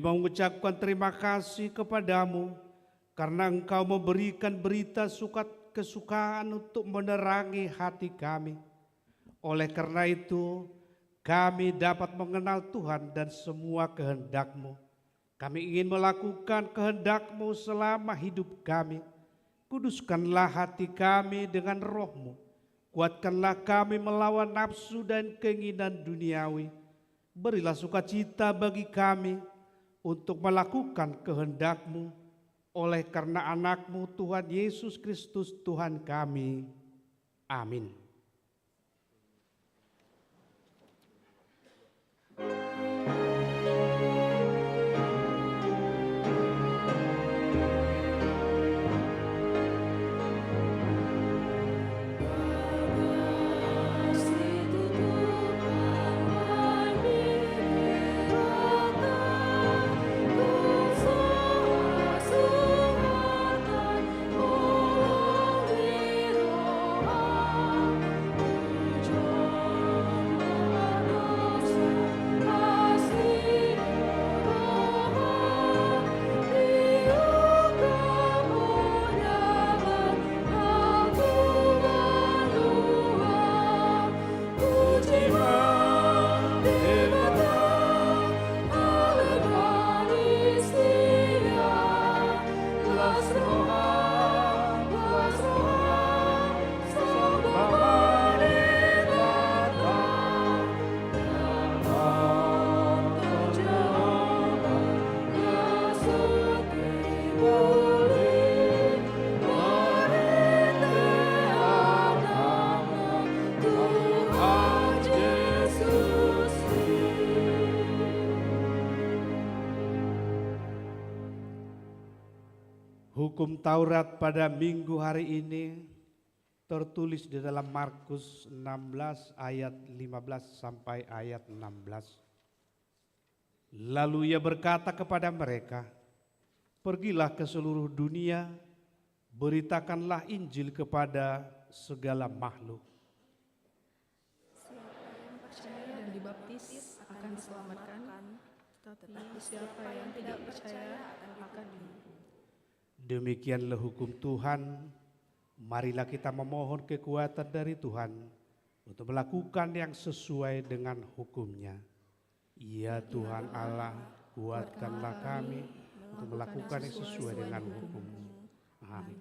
mengucapkan terima kasih kepadamu karena Engkau memberikan berita kesukaan untuk menerangi hati kami. Oleh karena itu, kami dapat mengenal Tuhan dan semua kehendak-Mu. Kami ingin melakukan kehendak-Mu selama hidup kami. Kuduskanlah hati kami dengan Roh-Mu. Kuatkanlah kami melawan nafsu dan keinginan duniawi. Berilah sukacita bagi kami untuk melakukan kehendak-Mu oleh karena anak-Mu Tuhan Yesus Kristus Tuhan kami. Amin. Hukum Taurat pada minggu hari ini tertulis di dalam Markus 16 ayat 15 sampai ayat 16. Lalu ia berkata kepada mereka, "Pergilah ke seluruh dunia, beritakanlah Injil kepada segala makhluk. Siapa yang percaya dan dibaptis akan diselamatkan, tetapi siapa yang tidak percaya akan dihukum." Demikianlah hukum Tuhan. Marilah kita memohon kekuatan dari Tuhan untuk melakukan yang sesuai dengan hukum-Nya. Ya Tuhan Allah, kuatkanlah kami untuk melakukan yang sesuai dengan hukum-Mu. Amin.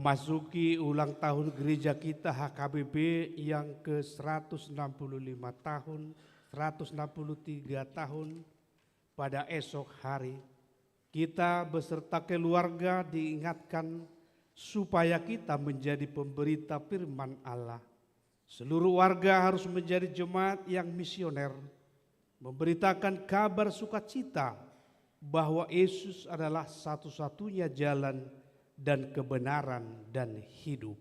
Memasuki ulang tahun gereja kita HKBP yang ke-165 tahun, 163 tahun pada esok hari. Kita beserta keluarga diingatkan supaya kita menjadi pemberita firman Allah. Seluruh warga harus menjadi jemaat yang misioner, memberitakan kabar sukacita bahwa Yesus adalah satu-satunya jalan dan kebenaran dan hidup.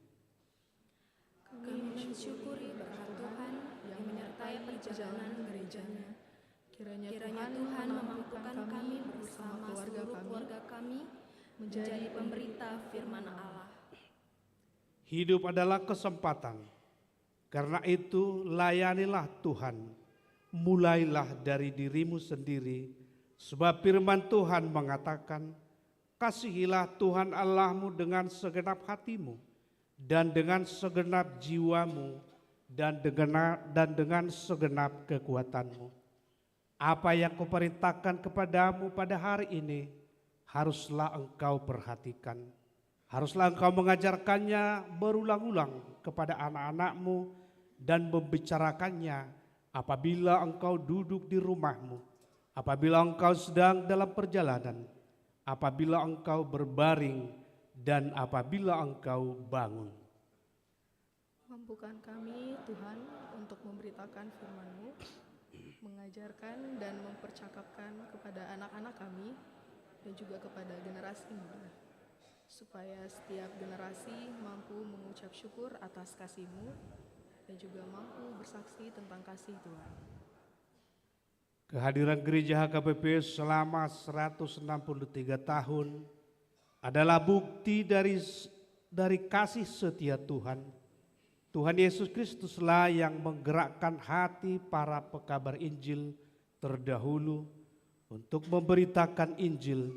Kami mensyukuri berkat Tuhan yang menyertai perjalanan gerejanya. Kiranya Tuhan memampukan kami bersama seluruh keluarga kami menjadi pemberita firman Allah. Hidup adalah kesempatan. Karena itu layanilah Tuhan. Mulailah dari dirimu sendiri. Sebab firman Tuhan mengatakan, kasihilah Tuhan Allahmu dengan segenap hatimu, dan dengan segenap jiwamu, dan dengan segenap kekuatanmu. Apa yang kuperintahkan kepadamu pada hari ini, haruslah engkau perhatikan. Haruslah engkau mengajarkannya berulang-ulang kepada anak-anakmu dan membicarakannya apabila engkau duduk di rumahmu, apabila engkau sedang dalam perjalanan, apabila engkau berbaring, dan apabila engkau bangun. Mampukan kami Tuhan untuk memberitakan firman-Mu, mengajarkan dan mempercakapkan kepada anak-anak kami dan juga kepada generasi muda, supaya setiap generasi mampu mengucap syukur atas kasih-Mu dan juga mampu bersaksi tentang kasih Tuhan. Kehadiran Gereja HKBP selama 163 tahun adalah bukti dari kasih setia Tuhan. Tuhan Yesus Kristuslah yang menggerakkan hati para pekabar Injil terdahulu untuk memberitakan Injil,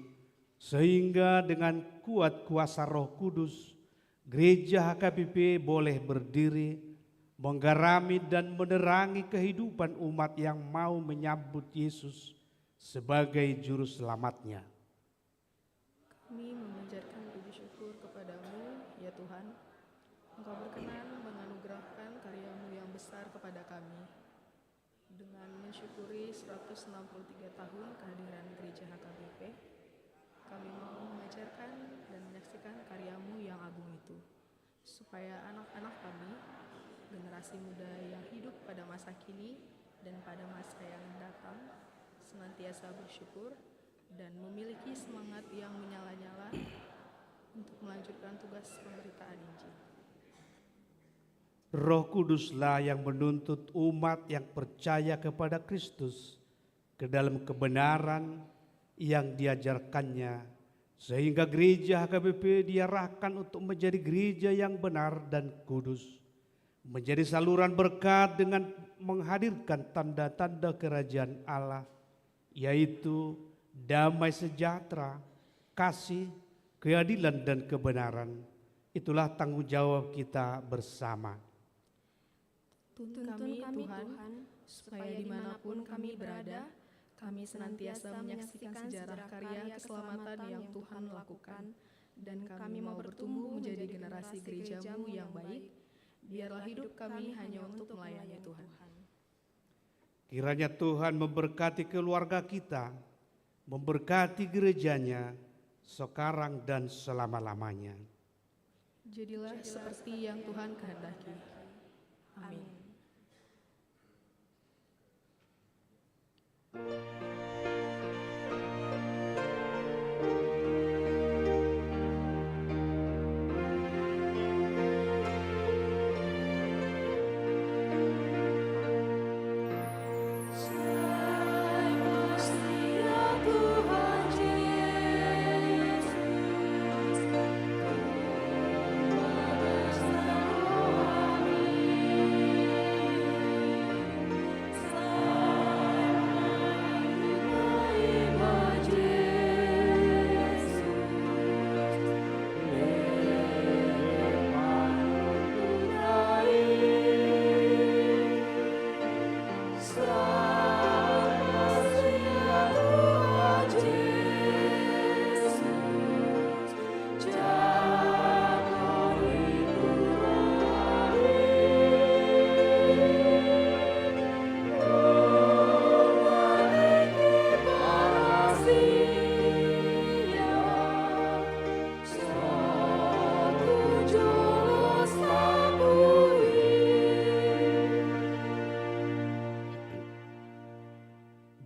sehingga dengan kuat kuasa Roh Kudus, Gereja HKBP boleh berdiri, menggarami dan menerangi kehidupan umat yang mau menyambut Yesus sebagai juru selamatnya. Kami memanjatkan puji syukur kepadamu, ya Tuhan. Engkau berkenan menganugerahkan karya-Mu yang besar kepada kami. Dengan mensyukuri 163 tahun kehadiran Gereja HKBP, kami mau mengajarkan dan menyaksikan karya-Mu yang agung itu, supaya anak-anak kami, generasi muda yang hidup pada masa kini dan pada masa yang datang, senantiasa bersyukur dan memiliki semangat yang menyala-nyala untuk melanjutkan tugas pemberitaan Injil. Roh Kuduslah yang menuntut umat yang percaya kepada Kristus ke dalam kebenaran yang diajarkannya, sehingga Gereja HKBP diarahkan untuk menjadi gereja yang benar dan kudus, menjadi saluran berkat dengan menghadirkan tanda-tanda kerajaan Allah, yaitu damai sejahtera, kasih, keadilan dan kebenaran. Itulah tanggung jawab kita bersama. Tuntun kami Tuhan, supaya dimanapun kami berada, kami senantiasa menyaksikan sejarah karya keselamatan yang Tuhan lakukan, dan kami mau bertumbuh menjadi generasi gereja-Mu yang baik. Biarlah hidup kami hanya untuk melayani Tuhan. Kiranya Tuhan memberkati keluarga kita, memberkati gerejanya sekarang dan selama-lamanya. Jadilah seperti yang Tuhan kehendaki. Amin.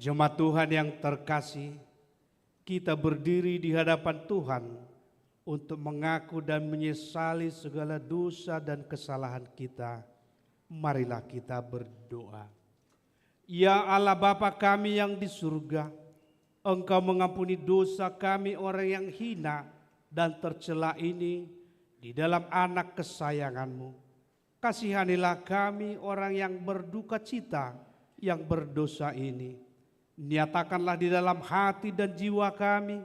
Jemaat Tuhan yang terkasih, kita berdiri di hadapan Tuhan untuk mengaku dan menyesali segala dosa dan kesalahan kita. Marilah kita berdoa. Ya Allah Bapa kami yang di surga, Engkau mengampuni dosa kami orang yang hina dan tercela ini di dalam anak kesayangan-Mu. Kasihanilah kami orang yang berduka cita, yang berdosa ini. Nyatakanlah di dalam hati dan jiwa kami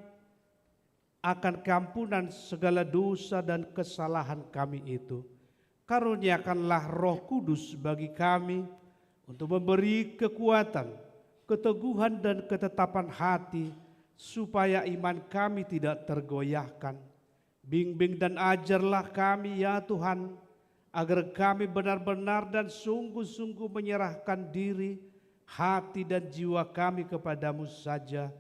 akan keampunan segala dosa dan kesalahan kami itu. Karuniakanlah Roh Kudus bagi kami untuk memberi kekuatan, keteguhan dan ketetapan hati supaya iman kami tidak tergoyahkan. Bimbing dan ajarlah kami ya Tuhan, agar kami benar-benar dan sungguh-sungguh menyerahkan diri, hati dan jiwa kami kepadamu saja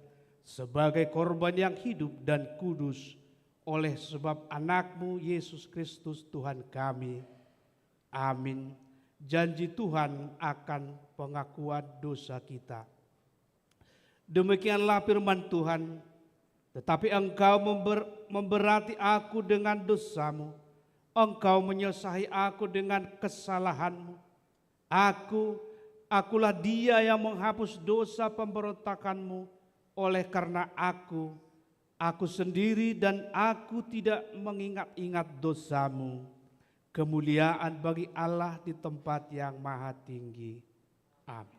sebagai korban yang hidup dan kudus oleh sebab anak-Mu Yesus Kristus Tuhan kami. Amin. Janji Tuhan akan pengakuan dosa kita. Demikianlah firman Tuhan, tetapi engkau memberati aku dengan dosamu, engkau menyosahi aku dengan kesalahanmu. Akulah dia yang menghapus dosa pemberontakanmu. Oleh karena aku sendiri dan aku tidak mengingat-ingat dosamu. Kemuliaan bagi Allah di tempat yang maha tinggi. Amin.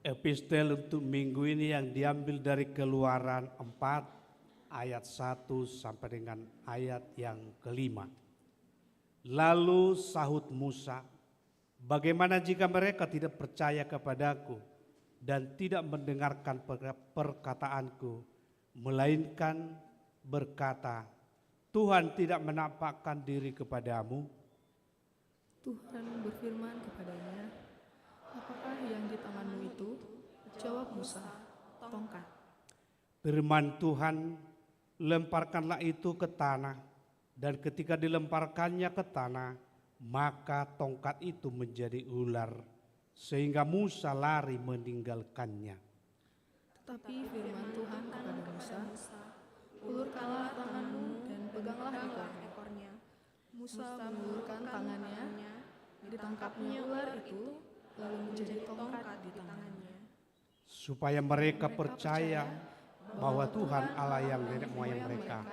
Epistel untuk minggu ini yang diambil dari Keluaran 4 ayat 1 sampai dengan ayat yang kelima. Lalu sahut Musa, bagaimana jika mereka tidak percaya kepadaku dan tidak mendengarkan perkataanku, melainkan berkata, Tuhan tidak menampakkan diri kepadamu? Tuhan berfirman kepadanya, apakah yang di tanganmu itu? Jawab Musa, tongkat. Firman Tuhan, lemparkanlah itu ke tanah, dan ketika dilemparkannya ke tanah, maka tongkat itu menjadi ular, sehingga Musa lari meninggalkannya. Tetapi firman Tuhan kepada Musa, ulurkanlah tanganmu dan peganglah ekornya. Musa mengulurkan tangannya, ditangkapnya ular itu, lalu menjadi tongkat di tangannya. Supaya mereka percaya bahwa Tuhan Allah yang nenek moyang mereka,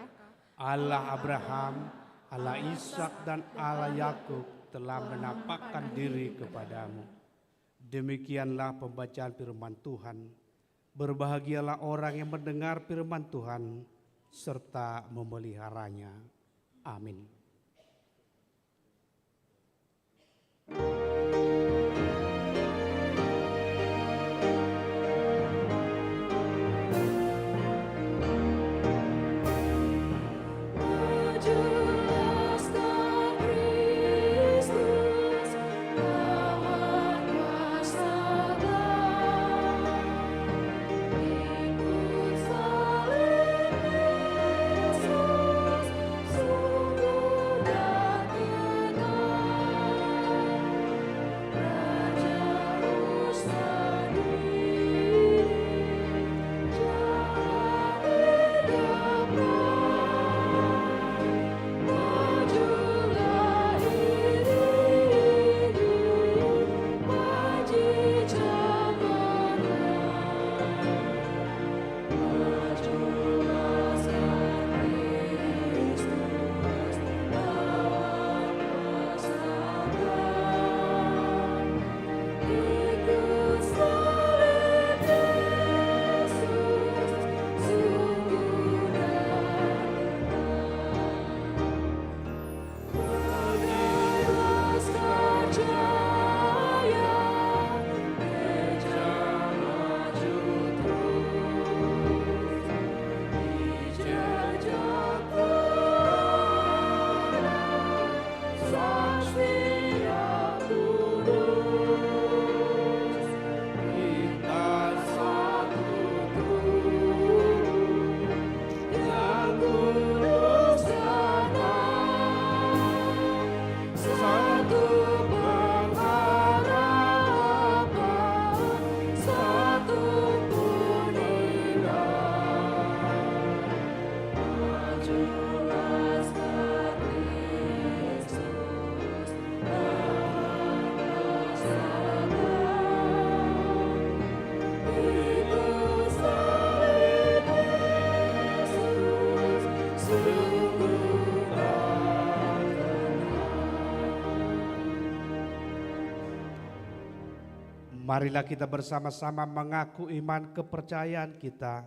Allah Abraham, Allah Ishak dan Allah Yakub telah menampakkan diri kepadamu. Demikianlah pembacaan firman Tuhan. Berbahagialah orang yang mendengar firman Tuhan serta memeliharanya. Amin. Majulah Kristus, Marilah kita bersama-sama mengaku iman kepercayaan kita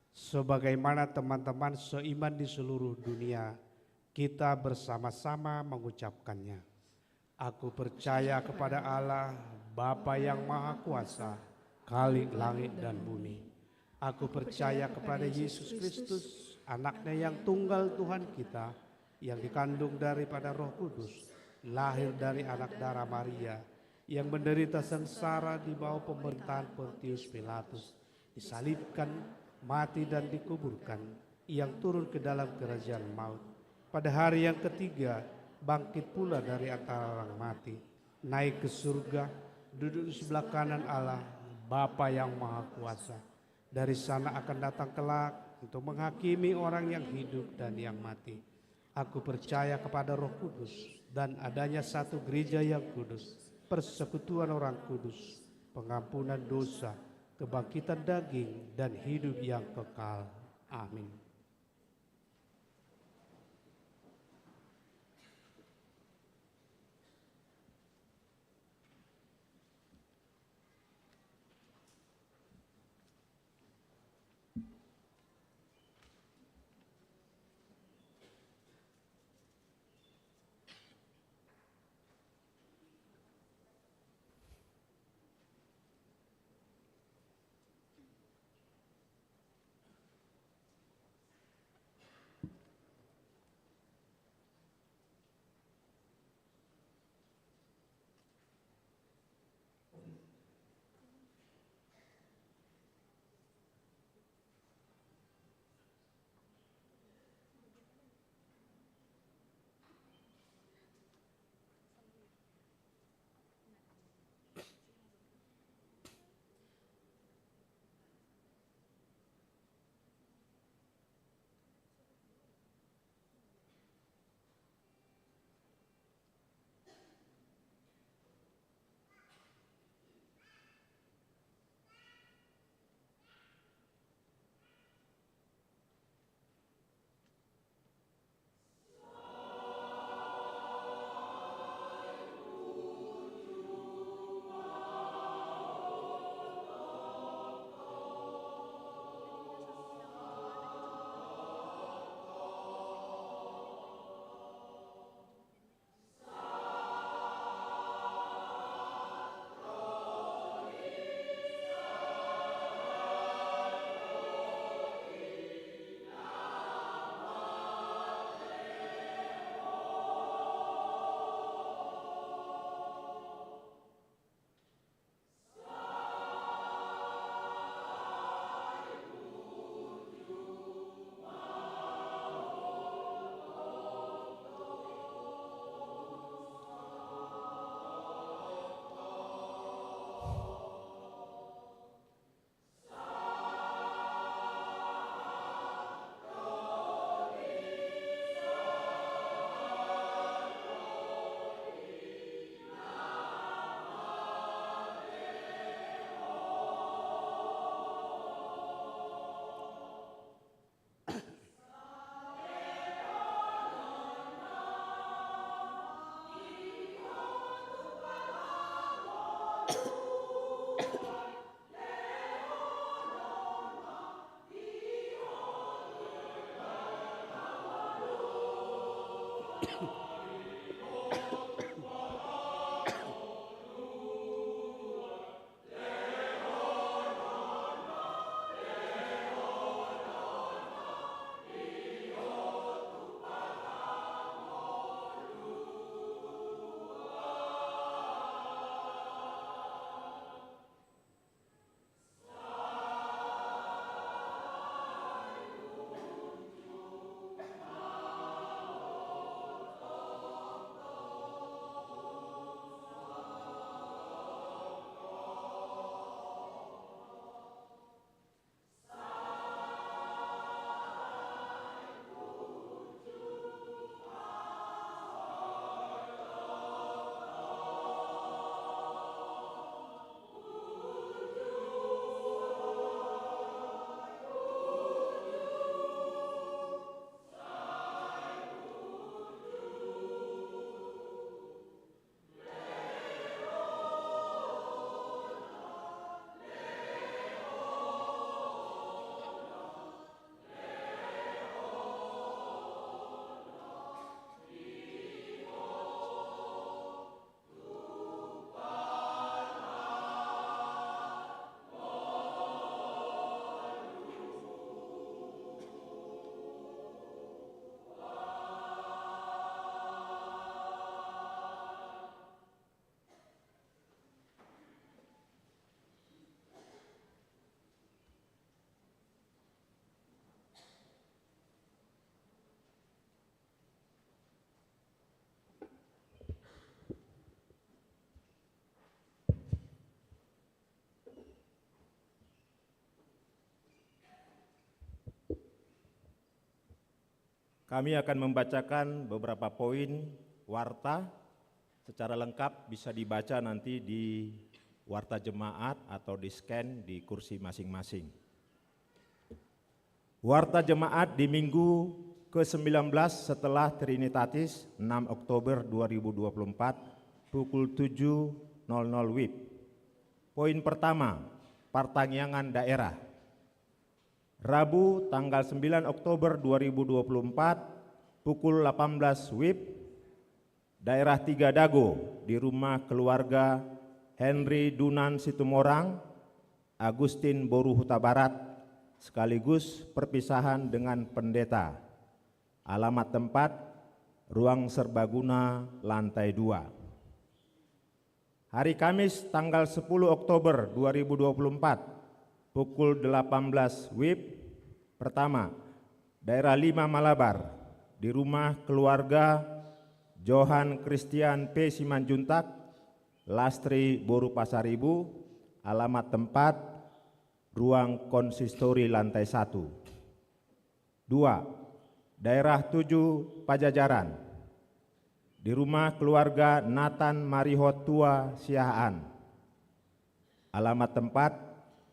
sebagaimana teman-teman seiman di seluruh dunia. Kita bersama-sama mengucapkannya. Aku percaya kepada Allah, Bapa yang Maha Kuasa, Khalik langit dan bumi. Aku percaya kepada Yesus Kristus, anaknya yang tunggal Tuhan kita, yang dikandung daripada Roh Kudus, lahir dari anak darah Maria, yang menderita sengsara di bawah pemerintahan Pontius Pilatus, disalibkan, mati dan dikuburkan, yang turun ke dalam kerajaan maut. Pada hari yang ketiga, bangkit pula dari antara orang mati, naik ke surga, duduk di sebelah kanan Allah, Bapa yang Maha Kuasa. Dari sana akan datang kelak untuk menghakimi orang yang hidup dan yang mati. Aku percaya kepada Roh Kudus dan adanya satu gereja yang kudus, persekutuan orang kudus, pengampunan dosa, kebangkitan daging, dan hidup yang kekal. Amin. Kami akan membacakan beberapa poin warta secara lengkap, bisa dibaca nanti di warta jemaat atau di-scan di kursi masing-masing. Warta jemaat di minggu ke-19 setelah Trinitatis 6 Oktober 2024 pukul 7.00 WIB. Poin pertama, pertanyaan daerah. Rabu tanggal 9 Oktober 2024 pukul 18 WIB, daerah Tiga Dago di rumah keluarga Henry Dunan Situmorang, Agustin Boru Huta Barat, sekaligus perpisahan dengan pendeta. Alamat tempat, Ruang Serbaguna, lantai 2. Hari Kamis tanggal 10 Oktober 2024 pukul 18 WIB. Pertama, daerah 5 Malabar di rumah keluarga Johan Christian P. Simanjuntak, Lastri Boru Pasaribu, alamat tempat Ruang Konsistori lantai 1. 2. Daerah 7 Pajajaran di rumah keluarga Nathan Marihot Tua Siahaan, alamat tempat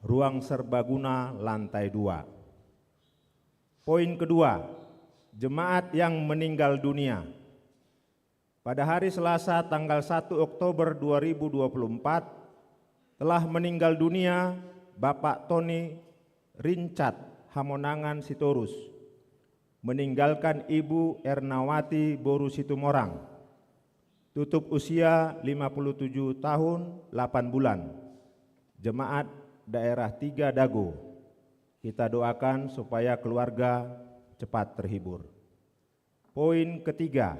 Ruang Serbaguna lantai 2. Poin kedua, jemaat yang meninggal dunia. Pada hari Selasa tanggal 1 Oktober 2024 telah meninggal dunia Bapak Tony Rincat Hamonangan Sitorus, meninggalkan Ibu Ernawati Boru Situmorang, tutup usia 57 tahun 8 bulan, jemaat daerah 3 Dago. Kita doakan supaya keluarga cepat terhibur. Poin ketiga,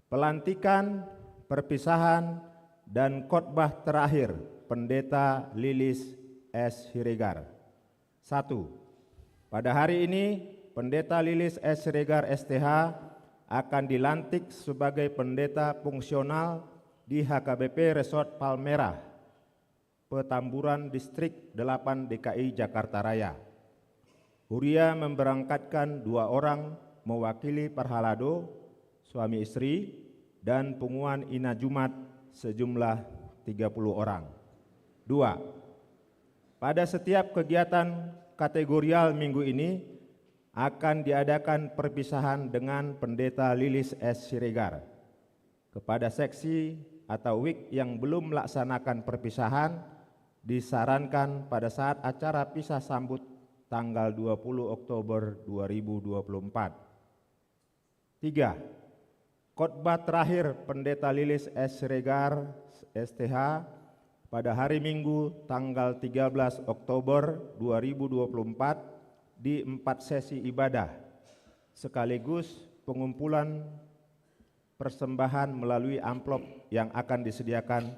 pelantikan, perpisahan, dan khotbah terakhir Pendeta Lilis S. Siregar. 1. Pada hari ini, Pendeta Lilis S. Siregar STH akan dilantik sebagai pendeta fungsional di HKBP Resort Palmerah, Petamburan Distrik 8 DKI Jakarta Raya. Huria memberangkatkan 2 orang mewakili Parhalado, suami istri, dan punguan Ina Jumat sejumlah 30 orang. 2. Pada setiap kegiatan kategorial minggu ini akan diadakan perpisahan dengan Pendeta Lilis S. Siregar. Kepada seksi atau WIK yang belum melaksanakan perpisahan, disarankan pada saat acara pisah sambut tanggal 20 Oktober 2024. 3. Khotbah terakhir Pendeta Lilis S. Siregar STH pada hari Minggu tanggal 13 Oktober 2024 di 4 sesi ibadah, sekaligus pengumpulan persembahan melalui amplop yang akan disediakan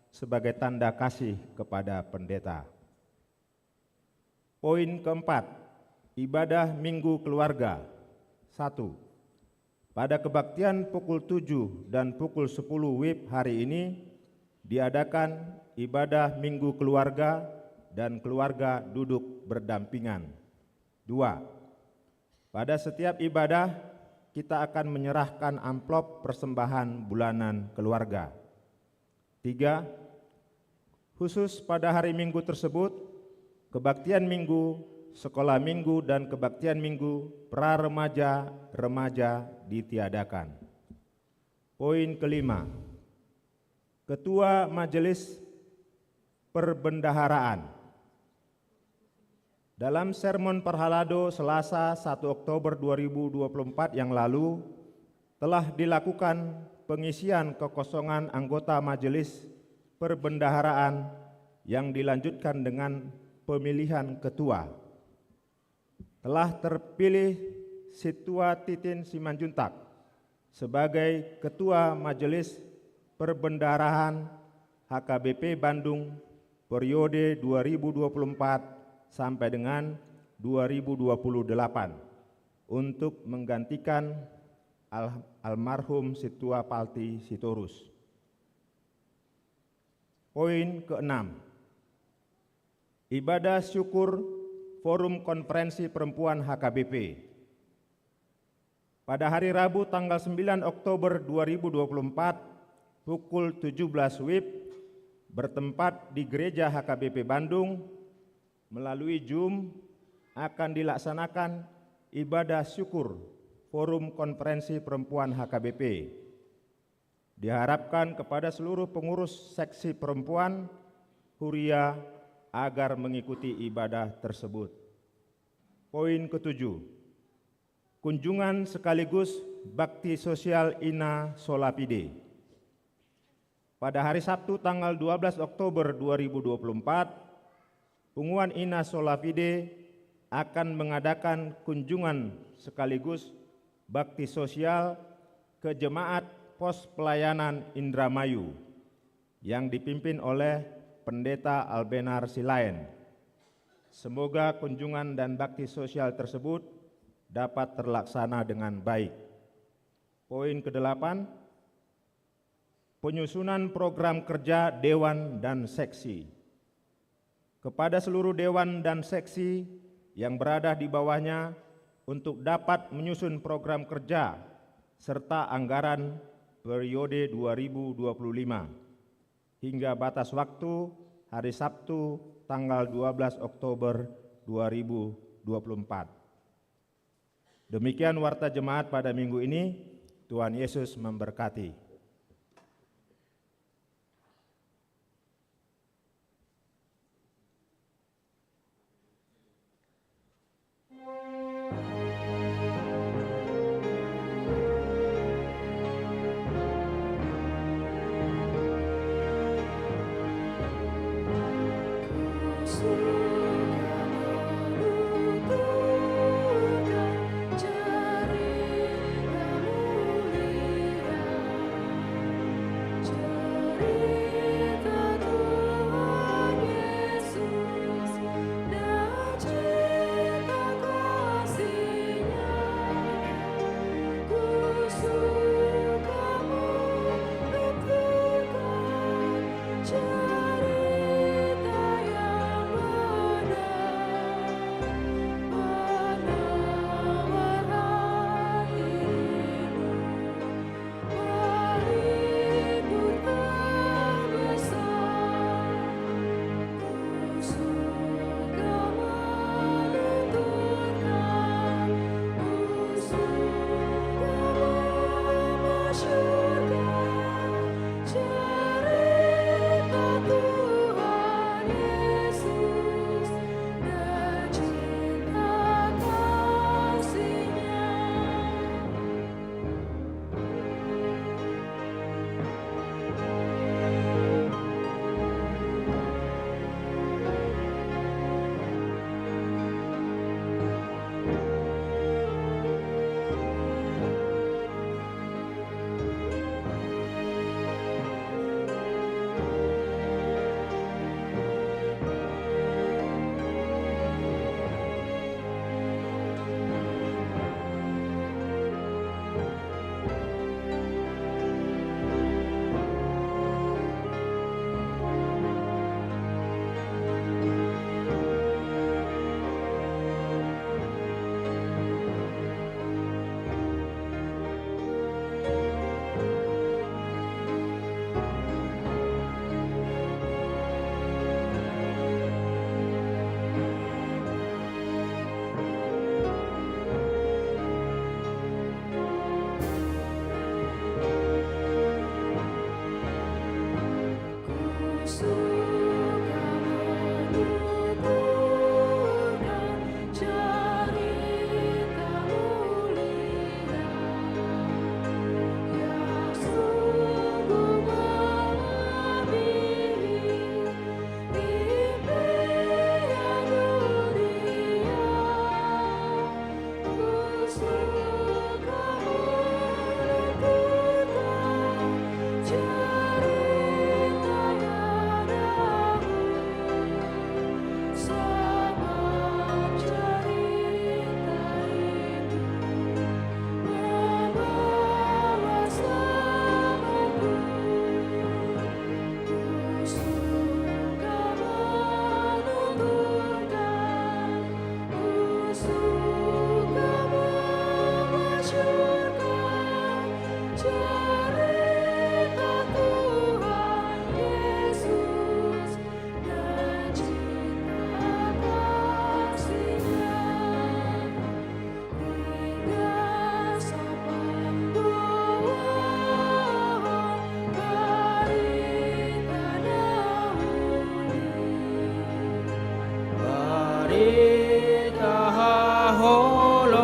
sebagai tanda kasih kepada pendeta. Poin keempat, ibadah Minggu Keluarga. 1. Pada kebaktian pukul 7 dan pukul 10 WIB hari ini diadakan ibadah Minggu Keluarga dan keluarga duduk berdampingan. 2. Pada setiap ibadah kita akan menyerahkan amplop persembahan bulanan keluarga. 3. Khusus pada hari Minggu tersebut, kebaktian Minggu, sekolah Minggu, dan kebaktian Minggu pra-remaja, remaja ditiadakan. Poin kelima, Ketua Majelis Perbendaharaan. Dalam sermon Parhalado Selasa 1 Oktober 2024 yang lalu, telah dilakukan pengisian kekosongan anggota Majelis Perbendaharaan yang dilanjutkan dengan pemilihan ketua. Telah terpilih Situa Titin Simanjuntak sebagai Ketua Majelis Perbendaharaan HKBP Bandung periode 2024 sampai dengan 2028 untuk menggantikan almarhum Situa Palti Sitorus. Poin ke-6, ibadah syukur Forum Konferensi Perempuan HKBP. pada hari Rabu tanggal 9 Oktober 2024 pukul 17 WIB bertempat di Gereja HKBP Bandung melalui Zoom akan dilaksanakan ibadah syukur Forum Konferensi Perempuan HKBP. Diharapkan kepada seluruh pengurus seksi perempuan Huria agar mengikuti ibadah tersebut. Poin ketujuh, kunjungan sekaligus bakti sosial Ina Solapide. Pada hari Sabtu tanggal 12 Oktober 2024, Pungguan Ina Solapide akan mengadakan kunjungan sekaligus bakti sosial ke Jemaat Pos Pelayanan Indramayu yang dipimpin oleh Pendeta Albenar Silaen. Semoga kunjungan dan bakti sosial tersebut dapat terlaksana dengan baik. Poin ke-8, penyusunan program kerja Dewan dan Seksi. Kepada seluruh Dewan dan Seksi yang berada di bawahnya untuk dapat menyusun program kerja serta anggaran periode 2025 hingga batas waktu hari Sabtu tanggal 12 Oktober 2024. Demikian warta jemaat pada minggu ini. Tuhan Yesus memberkati.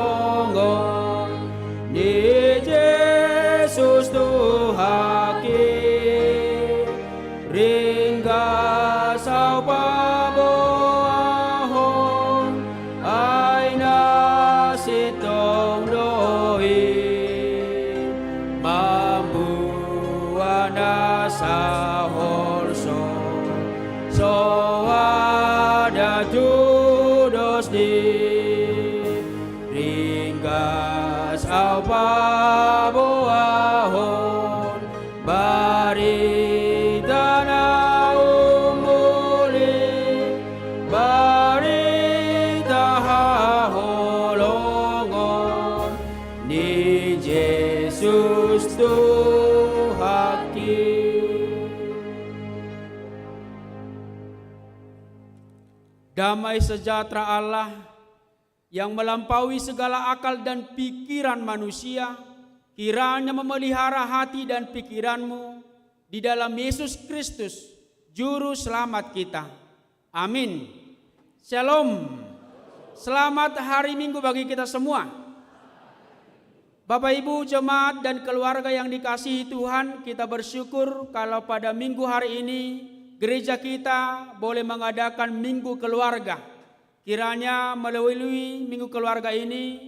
holongon ni Jesus Tuhaki ringga sau paboahon aina sitong doi mambuana saholso so ada judos di ringgas au paboahon barita na umuli barita haholongon ni Jesus Tuhaki. Damai sejahtera Allah yang melampaui segala akal dan pikiran manusia, kiranya memelihara hati dan pikiranmu di dalam Yesus Kristus, Juru Selamat kita. Amin. Shalom. Selamat hari Minggu bagi kita semua. Bapak Ibu jemaat dan keluarga yang dikasihi Tuhan, kita bersyukur kalau pada minggu hari ini gereja kita boleh mengadakan minggu keluarga. Kiranya melalui minggu keluarga ini,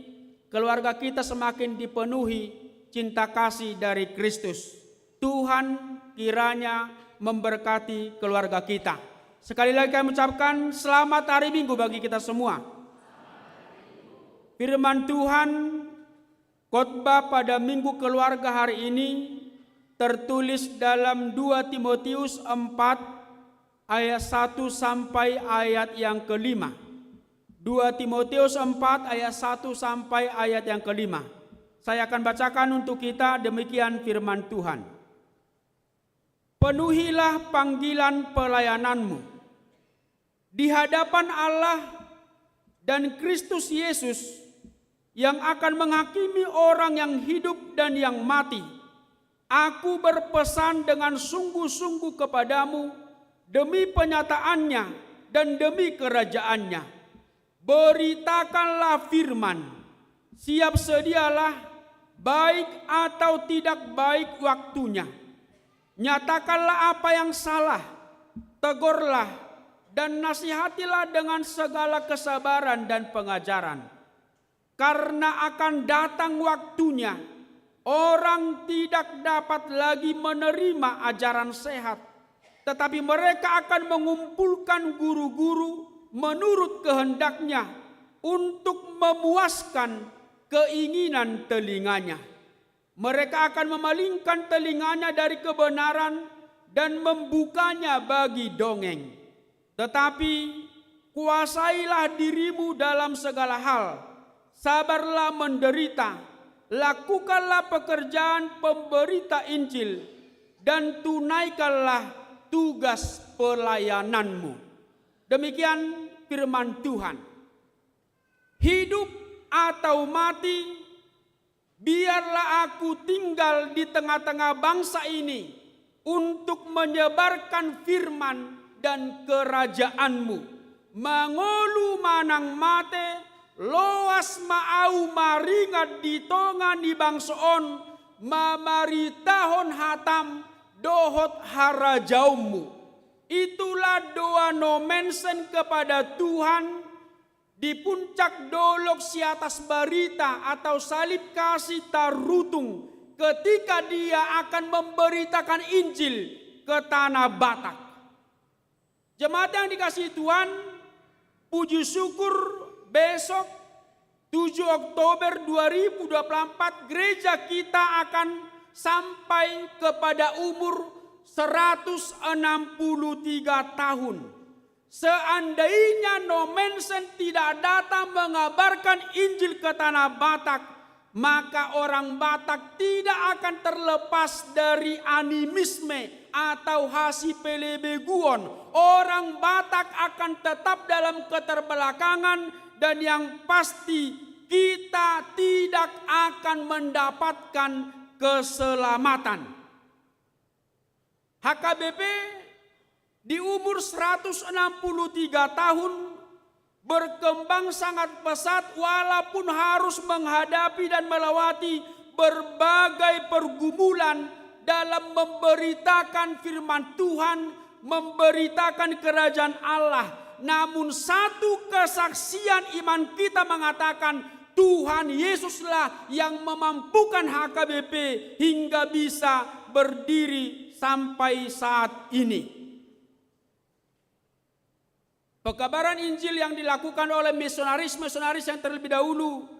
keluarga kita semakin dipenuhi cinta kasih dari Kristus. Tuhan kiranya memberkati keluarga kita. Sekali lagi kami mengucapkan selamat hari Minggu bagi kita semua. Firman Tuhan khotbah pada minggu keluarga hari ini tertulis dalam 2 Timotius 4 ayat 1 sampai ayat yang kelima. 2 Timotius 4 ayat 1 sampai ayat yang kelima. Saya akan bacakan untuk kita demikian firman Tuhan. Penuhilah panggilan pelayananmu di hadapan Allah dan Kristus Yesus yang akan menghakimi orang yang hidup dan yang mati. Aku berpesan dengan sungguh-sungguh kepadamu demi penyataannya dan demi kerajaannya. Beritakanlah firman, siap sedialah baik atau tidak baik waktunya. Nyatakanlah apa yang salah, tegurlah dan nasihatilah dengan segala kesabaran dan pengajaran. Karena akan datang waktunya, orang tidak dapat lagi menerima ajaran sehat, tetapi mereka akan mengumpulkan guru-guru menurut kehendaknya untuk memuaskan keinginan telinganya. Mereka akan memalingkan telinganya dari kebenaran dan membukanya bagi dongeng. Tetapi kuasailah dirimu dalam segala hal, sabarlah menderita, lakukanlah pekerjaan pemberita Injil, dan tunaikanlah tugas pelayananmu. Demikian firman Tuhan. Hidup atau mati, biarlah aku tinggal di tengah-tengah bangsa ini untuk menyebarkan firman dan kerajaanmu. Mangolu manang mate, loas maau maringat di tongan di bangsoon, mamaritahon hatam dohot harajaumu. Itulah doa nomensen kepada Tuhan di puncak dolok si atas barita atau salib kasih tarutung ketika dia akan memberitakan Injil ke tanah Batak. Jemaat yang dikasihi Tuhan, puji syukur besok 7 Oktober 2024 gereja kita akan sampai kepada umur 163 tahun. Seandainya Nomensen tidak datang mengabarkan Injil ke tanah Batak, maka orang Batak tidak akan terlepas dari animisme atau hasipelebeguon. Orang Batak akan tetap dalam keterbelakangan dan yang pasti kita tidak akan mendapatkan keselamatan. HKBP di umur 163 tahun berkembang sangat pesat walaupun harus menghadapi dan melewati berbagai pergumulan dalam memberitakan firman Tuhan, memberitakan kerajaan Allah. Namun satu kesaksian iman kita mengatakan Tuhan Yesuslah yang memampukan HKBP hingga bisa berdiri sampai saat ini. Pekabaran Injil yang dilakukan oleh misionaris-misionaris yang terlebih dahulu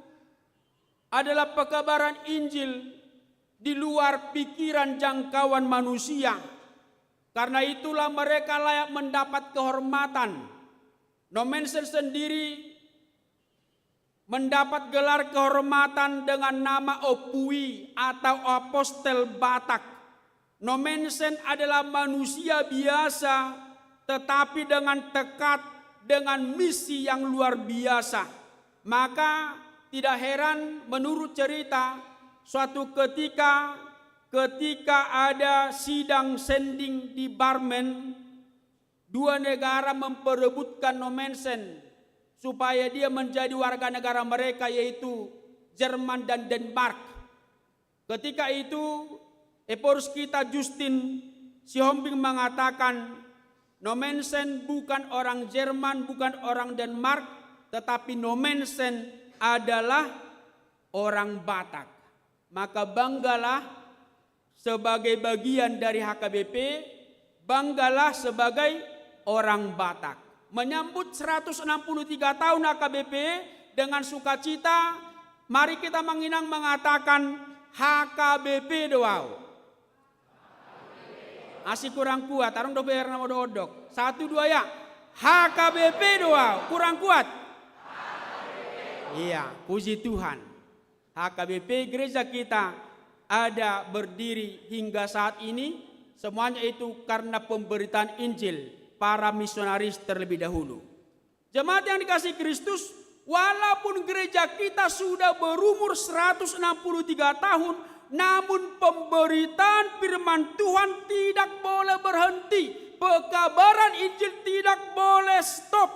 adalah pekabaran Injil di luar pikiran jangkauan manusia. Karena itulah mereka layak mendapat kehormatan. Nommensen sendiri mendapat gelar kehormatan dengan nama Opui atau Apostel Batak. Nommensen adalah manusia biasa tetapi dengan tekad, dengan misi yang luar biasa. Maka tidak heran menurut cerita suatu ketika ada sidang sending di Barmen, dua negara memperebutkan Nommensen supaya dia menjadi warga negara mereka, yaitu Jerman dan Denmark. Ketika itu Eporis kita Justin Sihombing mengatakan Nommensen bukan orang Jerman, bukan orang Denmark, tetapi Nommensen adalah orang Batak. Maka banggalah sebagai bagian dari HKBP, banggalah sebagai orang Batak. Menyambut 163 tahun HKBP dengan sukacita, mari kita menginang mengatakan HKBP doau. Asih kurang kuat, arang do bayar nama odok. 1, 2 ya. HKBP doa, kurang kuat. Iya, puji Tuhan. HKBP gereja kita ada berdiri hingga saat ini, semuanya itu karena pemberitaan Injil para misionaris terlebih dahulu. Jemaat yang dikasihi Kristus, walaupun gereja kita sudah berumur 163 tahun, namun pemberitaan firman Tuhan tidak boleh berhenti. Pekabaran Injil tidak boleh stop.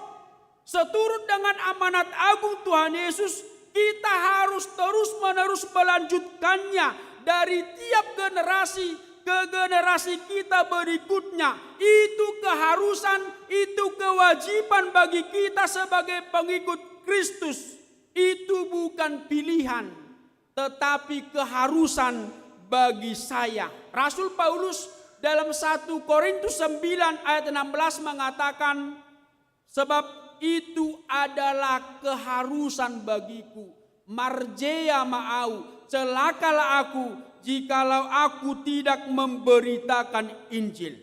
Seturut dengan amanat agung Tuhan Yesus, kita harus terus-menerus melanjutkannya dari tiap generasi ke generasi kita berikutnya. Itu keharusan, itu kewajiban bagi kita sebagai pengikut Kristus. Itu bukan pilihan, tetapi keharusan bagi saya. Rasul Paulus dalam 1 Korintus 9 ayat 16 mengatakan, sebab itu adalah keharusan bagiku. Marjea ma'au, celakalah aku jikalau aku tidak memberitakan Injil.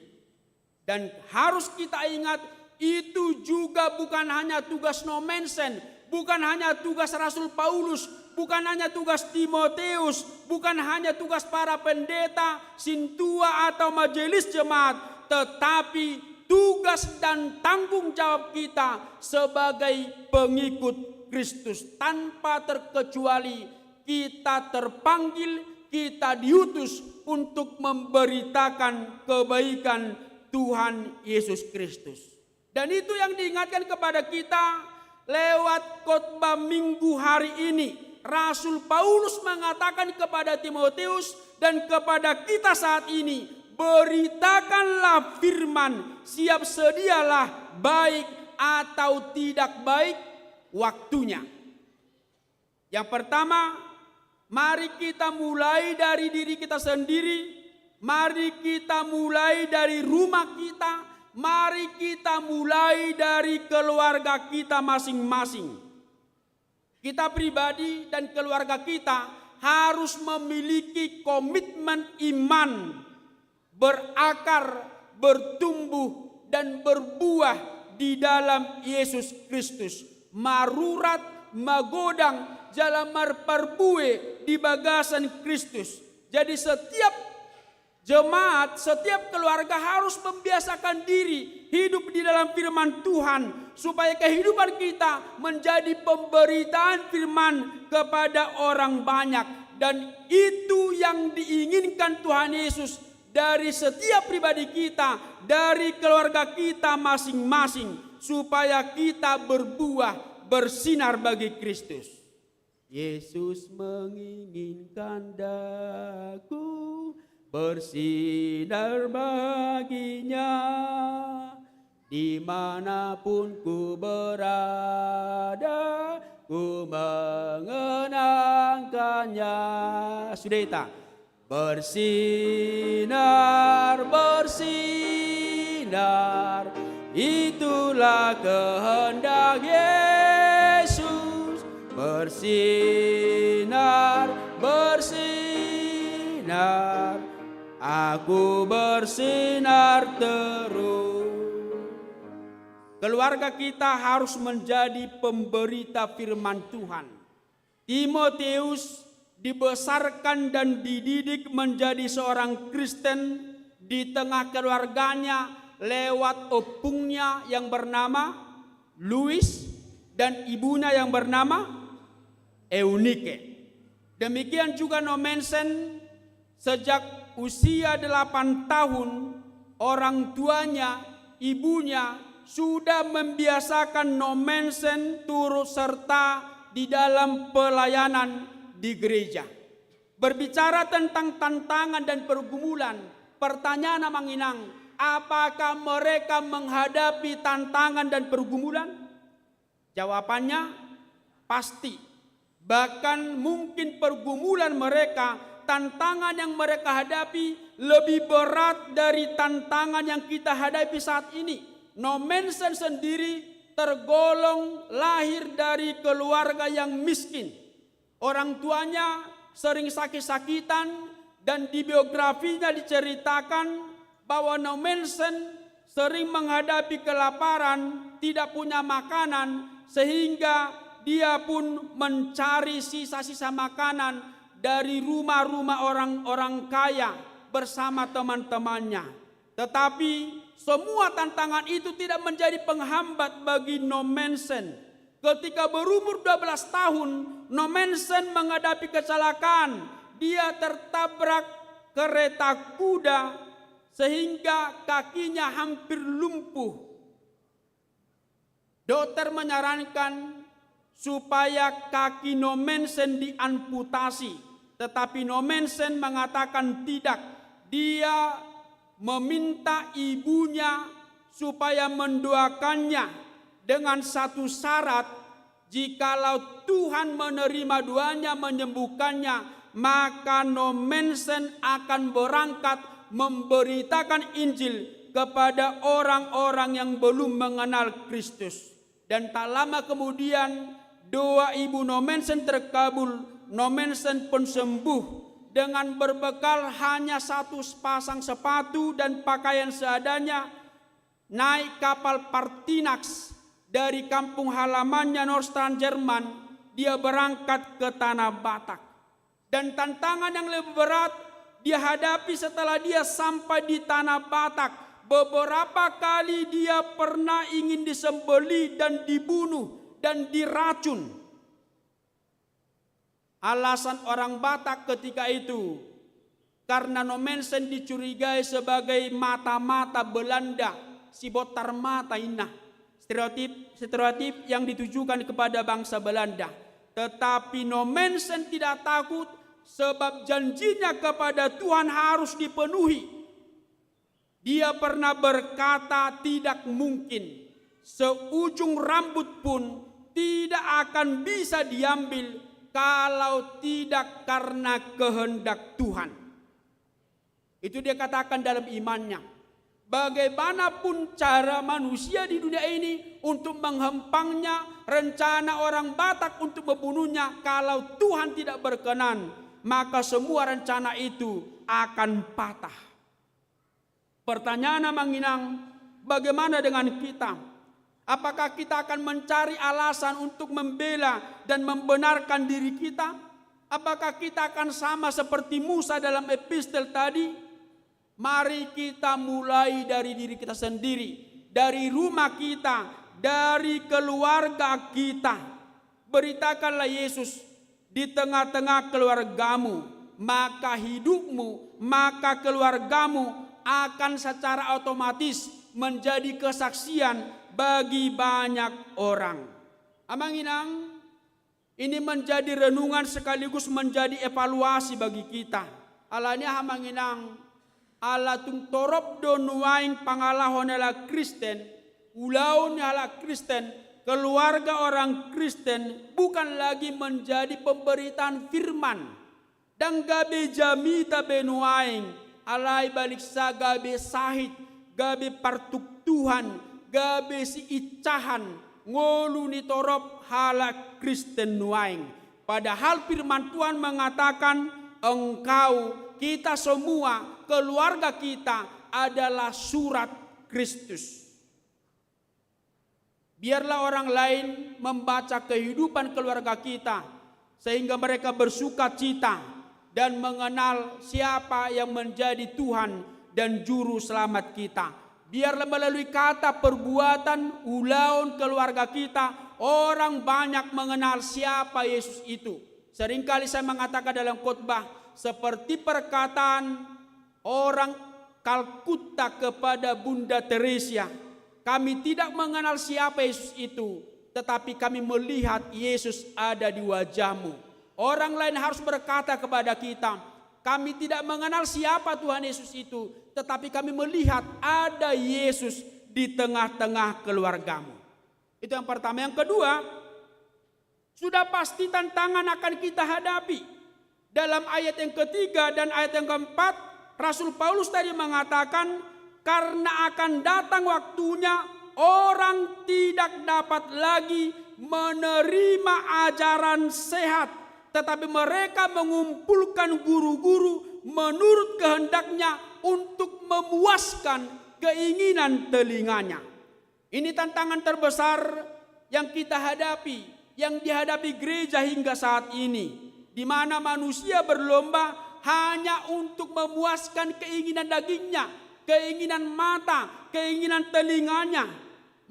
Dan harus kita ingat, itu juga bukan hanya tugas Nommensen, bukan hanya tugas Rasul Paulus, bukan hanya tugas Timoteus, bukan hanya tugas para pendeta, sintua atau majelis jemaat, tetapi tugas dan tanggung jawab kita sebagai pengikut Kristus. Tanpa terkecuali kita terpanggil, kita diutus untuk memberitakan kebaikan Tuhan Yesus Kristus. Dan itu yang diingatkan kepada kita lewat khotbah minggu hari ini. Rasul Paulus mengatakan kepada Timoteus dan kepada kita saat ini, beritakanlah firman, siap sedialah baik atau tidak baik waktunya. Yang pertama, mari kita mulai dari diri kita sendiri, mari kita mulai dari rumah kita, mari kita mulai dari keluarga kita masing-masing. Kita pribadi dan keluarga kita harus memiliki komitmen iman, berakar, bertumbuh, dan berbuah di dalam Yesus Kristus. Marurat, magodang, jalamar perbue di bagasan Kristus. Jadi setiap jemaat, setiap keluarga harus membiasakan diri hidup di dalam firman Tuhan, supaya kehidupan kita menjadi pemberitaan firman kepada orang banyak. Dan itu yang diinginkan Tuhan Yesus dari setiap pribadi kita, dari keluarga kita masing-masing, supaya kita berbuah, bersinar bagi Kristus. Yesus menginginkan daku bersinar baginya, dimanapun ku berada, ku mengenangkannya. Sudah itu. Bersinar, bersinar, itulah kehendak Yesus. Bersinar, bersinar, aku bersinar terus. Keluarga kita harus menjadi pemberita firman Tuhan. Timotius dibesarkan dan dididik menjadi seorang Kristen di tengah keluarganya lewat opungnya yang bernama Louis dan ibunya yang bernama Eunike. Demikian juga Nommensen, sejak usia 8 tahun orang tuanya, ibunya sudah membiasakan Nommensen turut serta di dalam pelayanan di gereja. Berbicara tentang tantangan dan pergumulan, pertanyaan manginang, apakah mereka menghadapi tantangan dan pergumulan? Jawabannya pasti. Bahkan mungkin pergumulan mereka, tantangan yang mereka hadapi lebih berat dari tantangan yang kita hadapi saat ini. Nommensen sendiri tergolong lahir dari keluarga yang miskin. Orang tuanya sering sakit-sakitan dan di biografinya diceritakan bahwa Nommensen sering menghadapi kelaparan, tidak punya makanan, sehingga dia pun mencari sisa-sisa makanan dari rumah-rumah orang-orang kaya bersama teman-temannya. Tetapi semua tantangan itu tidak menjadi penghambat bagi Nommensen. Ketika berumur 12 tahun, Nommensen menghadapi kecelakaan. Dia tertabrak kereta kuda sehingga kakinya hampir lumpuh. Dokter menyarankan supaya kaki Nommensen diamputasi, tetapi Nommensen mengatakan tidak. Dia meminta ibunya supaya mendoakannya dengan satu syarat, jikalau Tuhan menerima doanya, menyembuhkannya, maka Nommensen akan berangkat memberitakan Injil kepada orang-orang yang belum mengenal Kristus. Dan tak lama kemudian doa ibu Nommensen terkabul. Nommensen pun sembuh dengan berbekal hanya satu pasang sepatu dan pakaian seadanya, naik kapal Partinax dari kampung halamannya Nordstrand, Jerman. Dia berangkat ke tanah Batak. Dan tantangan yang lebih berat dia hadapi setelah dia sampai di tanah Batak. Beberapa kali dia pernah ingin disembelih dan dibunuh dan diracun. Alasan orang Batak ketika itu, karena Nommensen dicurigai sebagai mata-mata Belanda, si botar mata inah. Stereotip yang ditujukan kepada bangsa Belanda. Tetapi Nommensen tidak takut sebab janjinya kepada Tuhan harus dipenuhi. Dia pernah berkata tidak mungkin. Seujung rambut pun tidak akan bisa diambil kalau tidak karena kehendak Tuhan. Itu dia katakan dalam imannya. Bagaimanapun cara manusia di dunia ini untuk menghempangnya, rencana orang Batak untuk membunuhnya, kalau Tuhan tidak berkenan, maka semua rencana itu akan patah. Pertanyaan manginang, bagaimana dengan kita? Apakah kita akan mencari alasan untuk membela dan membenarkan diri kita? Apakah kita akan sama seperti Musa dalam epistel tadi? Mari kita mulai dari diri kita sendiri, dari rumah kita, dari keluarga kita. Beritakanlah Yesus di tengah-tengah keluargamu, maka hidupmu, maka keluargamu akan secara otomatis menjadi kesaksian bagi banyak orang. Amanginang, ini menjadi renungan sekaligus menjadi evaluasi bagi kita. Alanya hamanginang, ala tung torop do nuaing pangalahon ala Kristen, ulaun ala Kristen, keluarga orang Kristen bukan lagi menjadi pemberitaan firman. Dan gabe jamita benuaing, alai balik sa gabe sahid, gabe partuk Tuhan, gabe si icahan, ngolu ni torop hala Kristen nuaing. Padahal firman Tuhan mengatakan engkau, kita semua, keluarga kita adalah surat Kristus. Biarlah orang lain membaca kehidupan keluarga kita sehingga mereka bersuka cita dan mengenal siapa yang menjadi Tuhan dan juru selamat kita. Biarlah melalui kata perbuatan ulaun keluarga kita, orang banyak mengenal siapa Yesus itu. Seringkali saya mengatakan dalam khotbah, seperti perkataan orang Kalkuta kepada Bunda Teresia, kami tidak mengenal siapa Yesus itu, tetapi kami melihat Yesus ada di wajahmu. Orang lain harus berkata kepada kita, kami tidak mengenal siapa Tuhan Yesus itu, tetapi kami melihat ada Yesus di tengah-tengah keluargamu. Itu yang pertama. Yang kedua, sudah pasti tantangan akan kita hadapi. Dalam ayat yang ketiga dan ayat yang keempat, Rasul Paulus tadi mengatakan, karena akan datang waktunya orang tidak dapat lagi menerima ajaran sehat, tetapi mereka mengumpulkan guru-guru menurut kehendaknya untuk memuaskan keinginan telinganya. Ini tantangan terbesar yang kita hadapi, yang dihadapi gereja hingga saat ini, di mana manusia berlomba hanya untuk memuaskan keinginan dagingnya, keinginan mata, keinginan telinganya.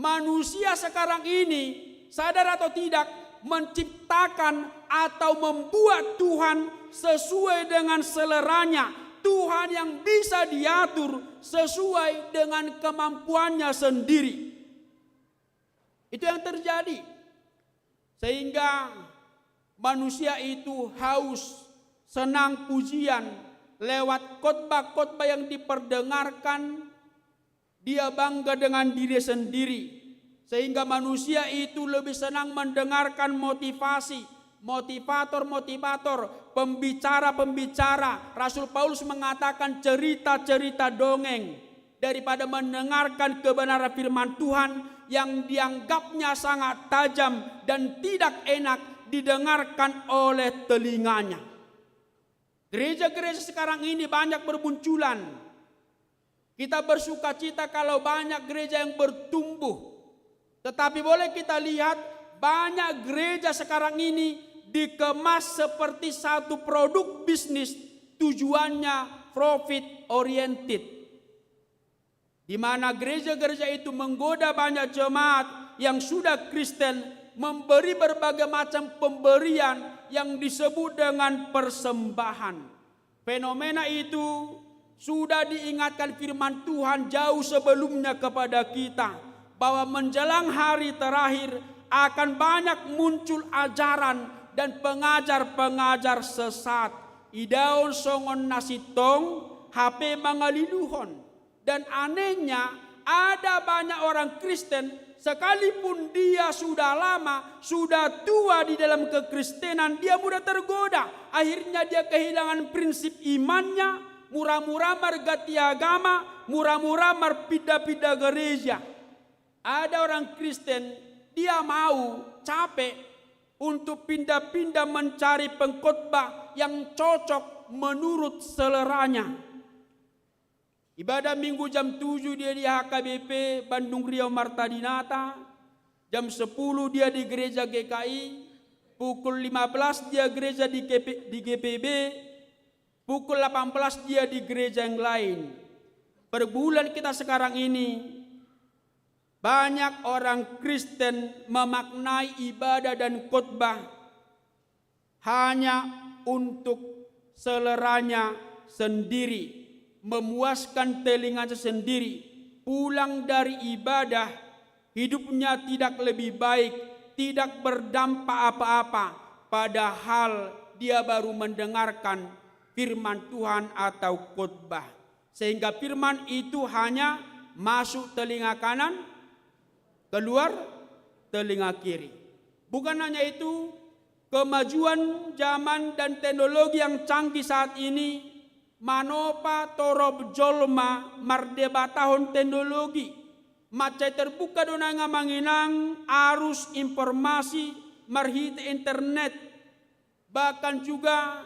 Manusia sekarang ini, sadar atau tidak, menciptakan atau membuat Tuhan sesuai dengan seleranya. Tuhan yang bisa diatur sesuai dengan kemampuannya sendiri. Itu yang terjadi. Sehingga manusia itu haus, senang pujian, lewat khotbah-khotbah yang diperdengarkan, dia bangga dengan diri sendiri. Sehingga manusia itu lebih senang mendengarkan motivasi, motivator-motivator, pembicara-pembicara. Rasul Paulus mengatakan cerita-cerita dongeng daripada mendengarkan kebenaran firman Tuhan yang dianggapnya sangat tajam dan tidak enak didengarkan oleh telinganya. Gereja-gereja sekarang ini banyak bermunculan. Kita bersuka cita kalau banyak gereja yang bertumbuh. Tetapi boleh kita lihat banyak gereja sekarang ini dikemas seperti satu produk bisnis, tujuannya profit oriented. Di mana gereja-gereja itu menggoda banyak jemaat yang sudah Kristen, memberi berbagai macam pemberian yang disebut dengan persembahan. Fenomena itu sudah diingatkan firman Tuhan jauh sebelumnya kepada kita, bahwa menjelang hari terakhir akan banyak muncul ajaran dan pengajar-pengajar sesat. Idaon songon nasitong, HP mangaliluhon. Dan anehnya ada banyak orang Kristen, sekalipun dia sudah lama, sudah tua di dalam kekristenan, dia mudah tergoda. Akhirnya dia kehilangan prinsip imannya, murah-murah margati agama, murah-murah marpida-pida gereja. Ada orang Kristen, dia mau capek untuk pindah-pindah mencari pengkhotbah yang cocok menurut seleranya. Ibadah minggu jam 7 dia di HKBP Bandung Riau Marta Dinata, jam 10 dia di gereja GKI, pukul 15 dia gereja di GPB, pukul 18 dia di gereja yang lain. Per bulan kita sekarang ini, banyak orang Kristen memaknai ibadah dan khotbah hanya untuk seleranya sendiri, memuaskan telinganya sendiri. Pulang dari ibadah, hidupnya tidak lebih baik, tidak berdampak apa-apa, padahal dia baru mendengarkan firman Tuhan atau khotbah. Sehingga firman itu hanya masuk telinga kanan, keluar telinga kiri. Bukan hanya itu, kemajuan zaman dan teknologi yang canggih saat ini manopa torob jolma mardeba tahun teknologi. Macai terbuka donanga manginang arus informasi marhiti internet. Bahkan juga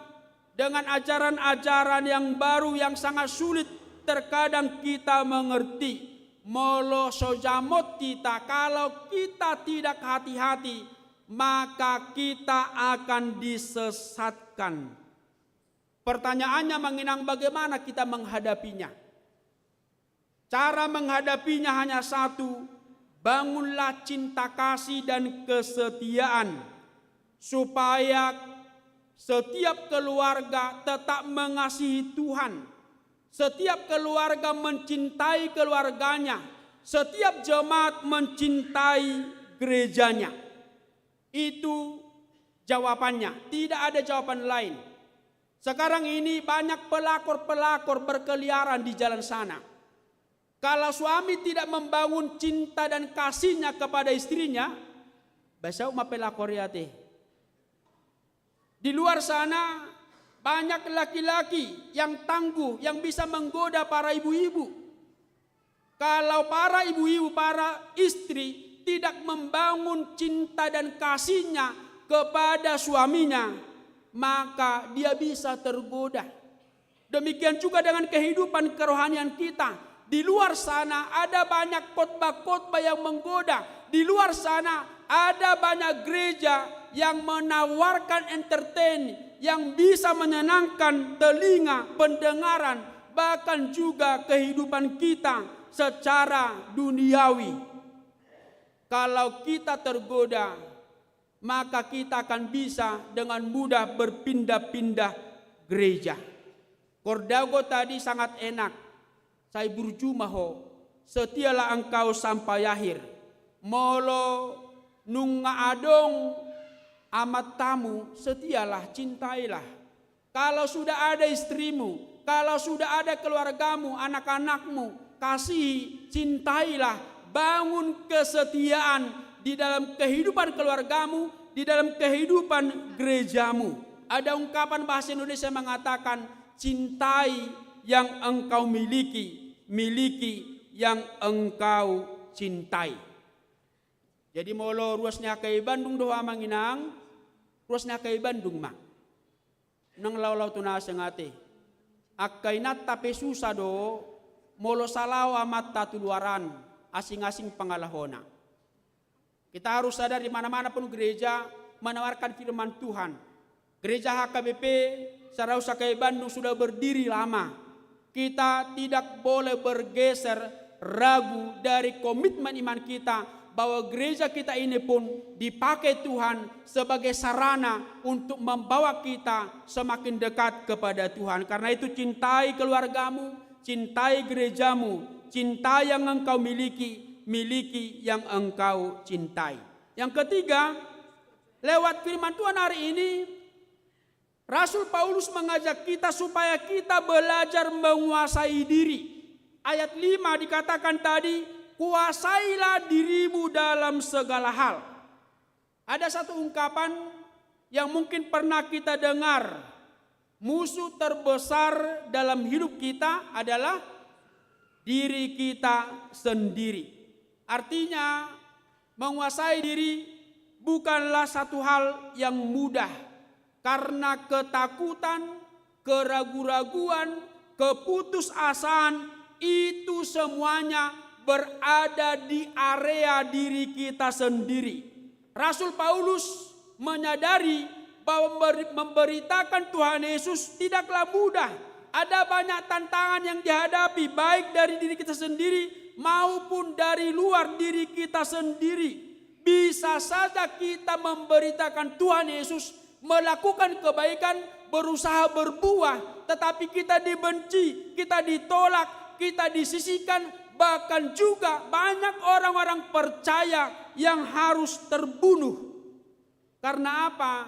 dengan ajaran-ajaran yang baru yang sangat sulit terkadang kita mengerti. Molo sojamot kita, kalau kita tidak hati-hati, maka kita akan disesatkan. Pertanyaannya menginang bagaimana kita menghadapinya. Cara menghadapinya hanya satu, bangunlah cinta kasih dan kesetiaan, supaya setiap keluarga tetap mengasihi Tuhan, setiap keluarga mencintai keluarganya, setiap jemaat mencintai gerejanya. Itu jawabannya, tidak ada jawaban lain. Sekarang ini banyak pelakor-pelakor berkeliaran di jalan sana. Kalau suami tidak membangun cinta dan kasihnya kepada istrinya, basau mapelakor yate. Di luar sana banyak laki-laki yang tangguh yang bisa menggoda para ibu-ibu. Kalau para ibu-ibu, para istri tidak membangun cinta dan kasihnya kepada suaminya, maka dia bisa tergoda. Demikian juga dengan kehidupan kerohanian kita. Di luar sana ada banyak khotbah-khotbah yang menggoda. Di luar sana ada banyak gereja yang menawarkan entertain, yang bisa menyenangkan telinga, pendengaran, bahkan juga kehidupan kita secara duniawi. Kalau kita tergoda, maka kita akan bisa dengan mudah berpindah-pindah gereja. Kordago tadi sangat enak. Saya berjumaho, setialah engkau sampai akhir. Molo nunga adong amat tamu, setialah, cintailah. Kalau sudah ada istrimu, kalau sudah ada keluargamu, anak-anakmu, kasihi, cintailah. Bangun kesetiaan di dalam kehidupan keluargamu, di dalam kehidupan gerejamu. Ada ungkapan bahasa Indonesia mengatakan, cintai yang engkau miliki, miliki yang engkau cintai. Jadi molo ruasnya kay Bandung doa manginang, ruasnya kay Bandung ma. Nang law-law tunas ngate. Akay nat tapi susah do, molo salaw amat tatuluaran, asing-asing pangalahona. Kita harus sadar di mana-mana pun gereja menawarkan firman Tuhan. Gereja HKBP Sarausa kay Bandung sudah berdiri lama. Kita tidak boleh bergeser, ragu dari komitmen iman kita bahwa gereja kita ini pun dipakai Tuhan sebagai sarana untuk membawa kita semakin dekat kepada Tuhan. Karena itu cintai keluargamu, cintai gerejamu, cintai yang engkau miliki, miliki yang engkau cintai. Yang ketiga, lewat firman Tuhan hari ini, Rasul Paulus mengajak kita supaya kita belajar menguasai diri. Ayat 5 dikatakan tadi, kuasailah dirimu dalam segala hal. Ada satu ungkapan yang mungkin pernah kita dengar. Musuh terbesar dalam hidup kita adalah diri kita sendiri. Artinya menguasai diri bukanlah satu hal yang mudah. Karena ketakutan, keraguan-raguan, keputusasaan itu semuanya berada di area diri kita sendiri. Rasul Paulus menyadari bahwa memberitakan Tuhan Yesus tidaklah mudah. Ada banyak tantangan yang dihadapi baik dari diri kita sendiri maupun dari luar diri kita sendiri. Bisa saja kita memberitakan Tuhan Yesus, melakukan kebaikan, berusaha berbuah, tetapi kita dibenci, kita ditolak, kita disisihkan, bahkan juga banyak orang-orang percaya yang harus terbunuh. Karena apa?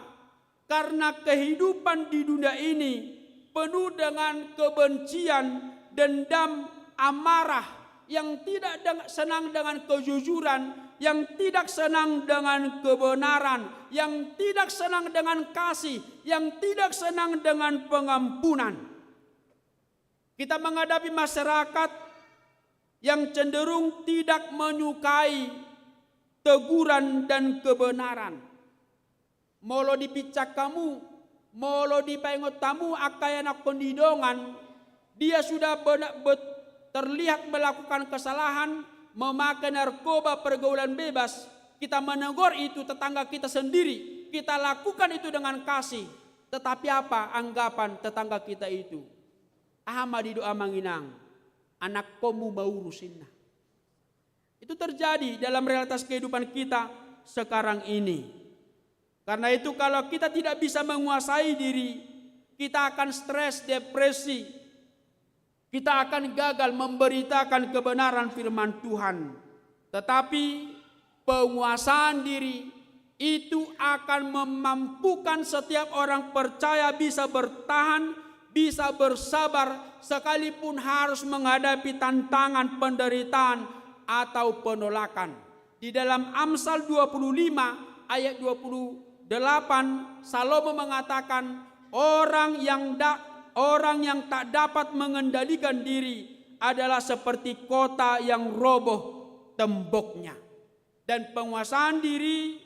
Karena kehidupan di dunia ini penuh dengan kebencian, dendam, amarah, yang tidak senang dengan kejujuran, yang tidak senang dengan kebenaran, yang tidak senang dengan kasih, yang tidak senang dengan pengampunan. Kita menghadapi masyarakat yang cenderung tidak menyukai teguran dan kebenaran. Molo dipicak kamu, molo dipaingot tamu akayana kondidongan, dia sudah terlihat melakukan kesalahan, memakai narkoba, pergaulan bebas. Kita menegur itu tetangga kita sendiri, kita lakukan itu dengan kasih. Tetapi apa anggapan tetangga kita itu? Ahma di doa manginang, anak komu baurusinna. Itu terjadi dalam realitas kehidupan kita sekarang ini. Karena itu kalau kita tidak bisa menguasai diri, kita akan stres, depresi. Kita akan gagal memberitakan kebenaran firman Tuhan. Tetapi penguasaan diri itu akan memampukan setiap orang percaya bisa bertahan, bisa bersabar, sekalipun harus menghadapi tantangan penderitaan atau penolakan. Di dalam Amsal 25 ayat 28, Salomo mengatakan, orang yang tak dapat mengendalikan diri adalah seperti kota yang roboh temboknya. Dan penguasaan diri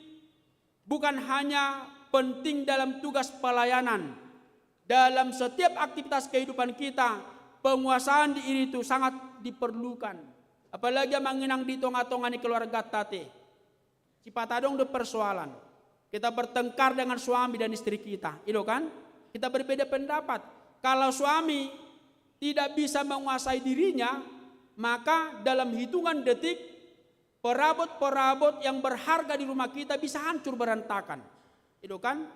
bukan hanya penting dalam tugas pelayanan. Dalam setiap aktivitas kehidupan kita, penguasaan diri itu sangat diperlukan. Apalagi manginang di tonga-tonga ni keluarga tate. Cipatadong de persoalan. Kita bertengkar dengan suami dan istri kita, itu kan? Kita berbeda pendapat. Kalau suami tidak bisa menguasai dirinya, maka dalam hitungan detik perabot-perabot yang berharga di rumah kita bisa hancur berantakan. Itu kan?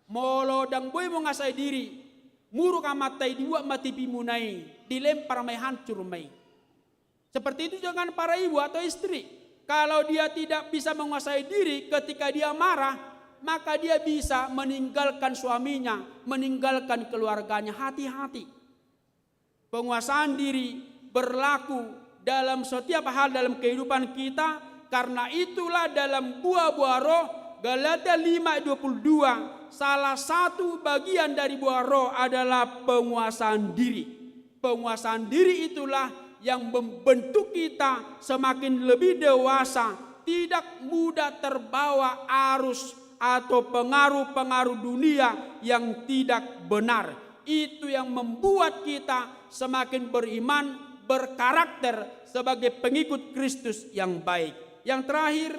Molo dang boy menguasai diri, muruk amatai dibuat mati pimunai, dilempar mai hancur mai. Seperti itu dengan para ibu atau istri. Kalau dia tidak bisa menguasai diri ketika dia marah, maka dia bisa meninggalkan suaminya, meninggalkan keluarganya. Hati-hati. Penguasaan diri berlaku dalam setiap hal dalam kehidupan kita. Karena itulah dalam buah-buah roh, Galatia 5:22, salah satu bagian dari buah roh adalah penguasaan diri. Penguasaan diri itulah yang membentuk kita semakin lebih dewasa, tidak mudah terbawa arus atau pengaruh-pengaruh dunia yang tidak benar. Itu yang membuat kita semakin beriman, berkarakter sebagai pengikut Kristus yang baik. Yang terakhir,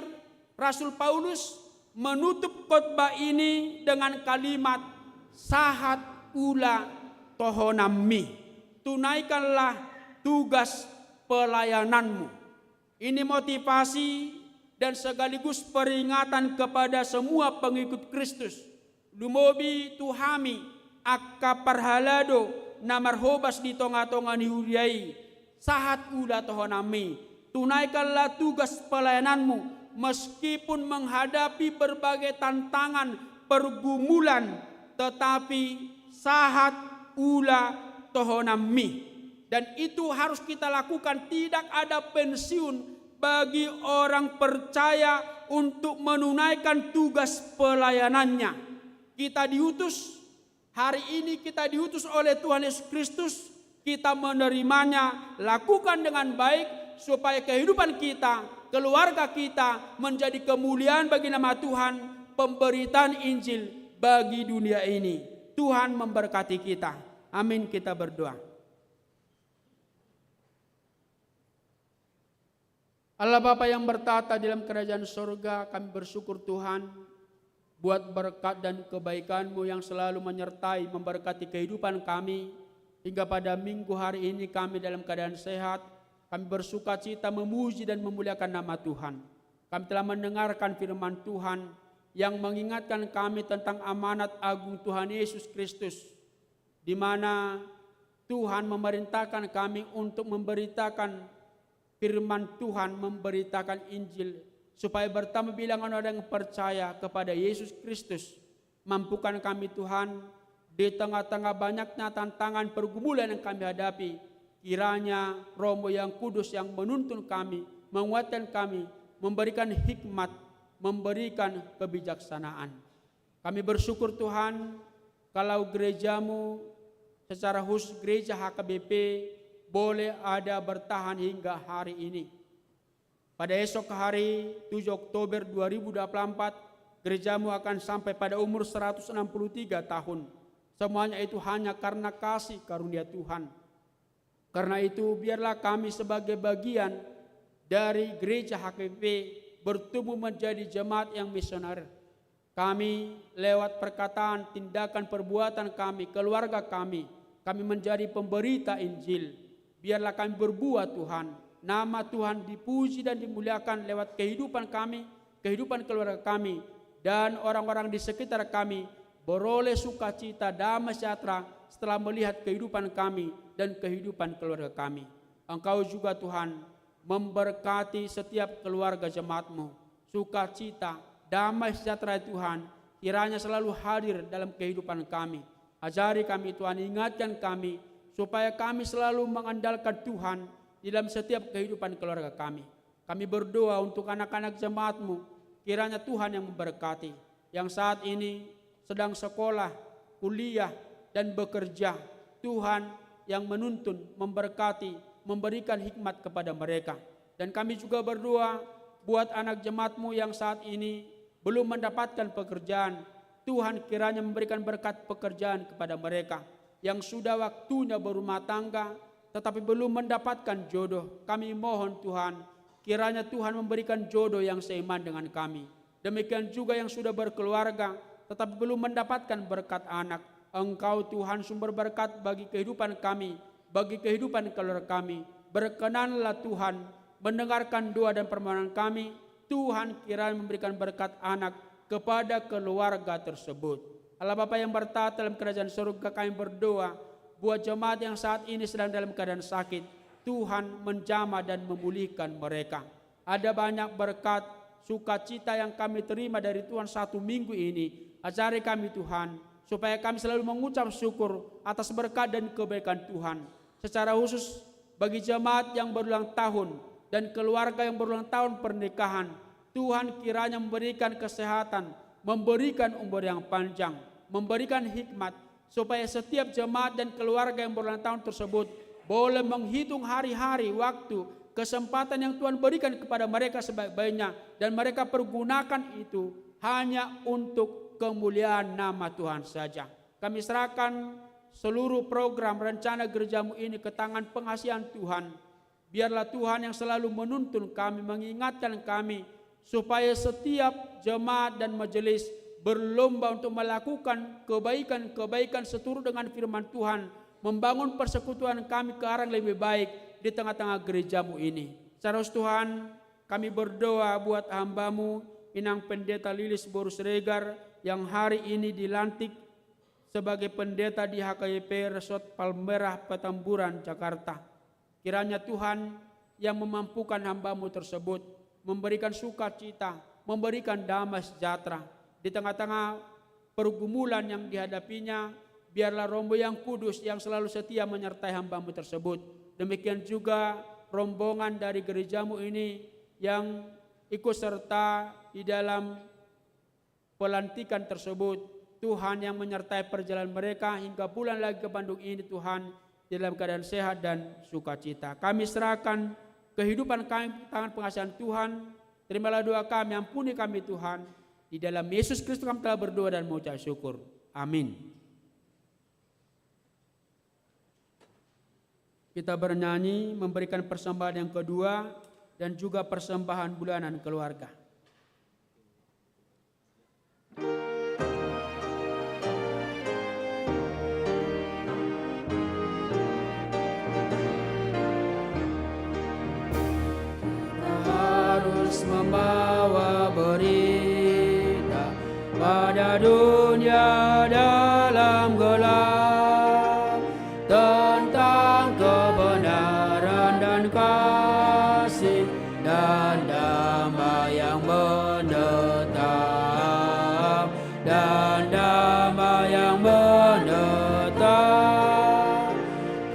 Rasul Paulus menutup khotbah ini dengan kalimat sahat ula tohonami. Tunaikanlah tugas pelayananmu. Ini motivasi dan sekaligus peringatan kepada semua pengikut Kristus. Lumobi tuhami akka parhalado namarhobas di tonga-tonga ni huriai. Sahat ula tohonami. Tunaikanlah tugas pelayananmu meskipun menghadapi berbagai tantangan, pergumulan, tetapi sahat ula tohonami. Dan itu harus kita lakukan, tidak ada pensiun bagi orang percaya untuk menunaikan tugas pelayanannya. Kita diutus, hari ini kita diutus oleh Tuhan Yesus Kristus, kita menerimanya, lakukan dengan baik supaya kehidupan kita, keluarga kita menjadi kemuliaan bagi nama Tuhan, pemberitaan Injil bagi dunia ini. Tuhan memberkati kita. Amin, kita berdoa. Allah Bapa yang bertata dalam kerajaan surga, kami bersyukur Tuhan buat berkat dan kebaikan-Mu yang selalu menyertai, memberkati kehidupan kami. Hingga pada minggu hari ini kami dalam keadaan sehat, kami bersuka cita memuji dan memuliakan nama Tuhan. Kami telah mendengarkan firman Tuhan yang mengingatkan kami tentang amanat agung Tuhan Yesus Kristus, di mana Tuhan memerintahkan kami untuk memberitakan firman Tuhan, memberitakan Injil, supaya bertambah bilangan orang yang percaya kepada Yesus Kristus. Mampukan kami Tuhan, di tengah-tengah banyaknya tantangan pergumulan yang kami hadapi, kiranya Roh-Mu yang kudus yang menuntun kami, menguatkan kami, memberikan hikmat, memberikan kebijaksanaan. Kami bersyukur Tuhan, kalau gereja-Mu secara khusus gereja HKBP boleh ada bertahan hingga hari ini. Pada esok hari 7 Oktober 2024, gereja-Mu akan sampai pada umur 163 tahun. Semuanya itu hanya karena kasih karunia Tuhan. Karena itu biarlah kami sebagai bagian dari gereja HKBP bertumbuh menjadi jemaat yang misioner. Kami lewat perkataan, tindakan, perbuatan kami, keluarga kami menjadi pemberita Injil. Biarlah kami berbuat Tuhan, nama Tuhan dipuji dan dimuliakan lewat kehidupan kami, kehidupan keluarga kami, dan orang-orang di sekitar kami beroleh sukacita, damai sejahtera setelah melihat kehidupan kami dan kehidupan keluarga kami. Engkau juga Tuhan memberkati setiap keluarga jemaat-Mu, sukacita, damai sejahtera Tuhan kiranya selalu hadir dalam kehidupan kami. Ajari kami Tuhan, ingatkan kami supaya kami selalu mengandalkan Tuhan di dalam setiap kehidupan keluarga kami. Kami berdoa untuk anak-anak jemaat-Mu, kiranya Tuhan yang memberkati, yang saat ini sedang sekolah, kuliah, dan bekerja. Tuhan yang menuntun, memberkati, memberikan hikmat kepada mereka. Dan kami juga berdoa buat anak jemaat-Mu yang saat ini belum mendapatkan pekerjaan. Tuhan kiranya memberikan berkat pekerjaan kepada mereka. Yang sudah waktunya berumah tangga tetapi belum mendapatkan jodoh, kami mohon Tuhan, kiranya Tuhan memberikan jodoh yang seiman dengan kami. Demikian juga yang sudah berkeluarga tetapi belum mendapatkan berkat anak. Engkau Tuhan sumber berkat bagi kehidupan kami, bagi kehidupan keluarga kami. Berkenanlah Tuhan mendengarkan doa dan permohonan kami. Tuhan kiranya memberikan berkat anak kepada keluarga tersebut. Allah Bapa yang bertata dalam kerajaan surga, kami berdoa buat jemaat yang saat ini sedang dalam keadaan sakit. Tuhan menjamah dan memulihkan mereka. Ada banyak berkat, sukacita yang kami terima dari Tuhan satu minggu ini. Ajari kami Tuhan, supaya kami selalu mengucap syukur atas berkat dan kebaikan Tuhan. Secara khusus bagi jemaat yang berulang tahun dan keluarga yang berulang tahun pernikahan, Tuhan kiranya memberikan kesehatan, memberikan umur yang panjang, memberikan hikmat, supaya setiap jemaat dan keluarga yang berulang tahun tersebut boleh menghitung hari-hari, waktu, kesempatan yang Tuhan berikan kepada mereka sebaik-baiknya, dan mereka pergunakan itu hanya untuk kemuliaan nama Tuhan saja. Kami serahkan seluruh program rencana gereja-Mu ini ke tangan pengasihan Tuhan. Biarlah Tuhan yang selalu menuntun kami, mengingatkan kami, supaya setiap jemaat dan majelis berlomba untuk melakukan kebaikan-kebaikan seturut dengan firman Tuhan, membangun persekutuan kami ke arah yang lebih baik di tengah-tengah gereja-Mu ini. Secara Tuhan, kami berdoa buat hamba-Mu, Inang Pendeta Lilis Borus Regar, yang hari ini dilantik sebagai pendeta di HKBP Resort Palmerah Petamburan, Jakarta. Kiranya Tuhan yang memampukan hamba-Mu tersebut, memberikan sukacita, memberikan damai sejahtera di tengah-tengah pergumulan yang dihadapinya. Biarlah Roh-Mu yang kudus yang selalu setia menyertai hamba-Mu tersebut. Demikian juga rombongan dari gereja-Mu ini yang ikut serta di dalam pelantikan tersebut. Tuhan yang menyertai perjalanan mereka hingga pulang lagi ke Bandung ini, Tuhan, dalam keadaan sehat dan sukacita. Kami serahkan kehidupan kami tangan pengasihan Tuhan. Terimalah doa kami, ampuni kami Tuhan. Di dalam Yesus Kristus kami telah berdoa dan mengucap syukur. Amin. Kita bernyanyi memberikan persembahan yang kedua dan juga persembahan bulanan keluarga. Membawa berita pada dunia dalam gelap tentang kebenaran dan kasih dan damai yang menetap,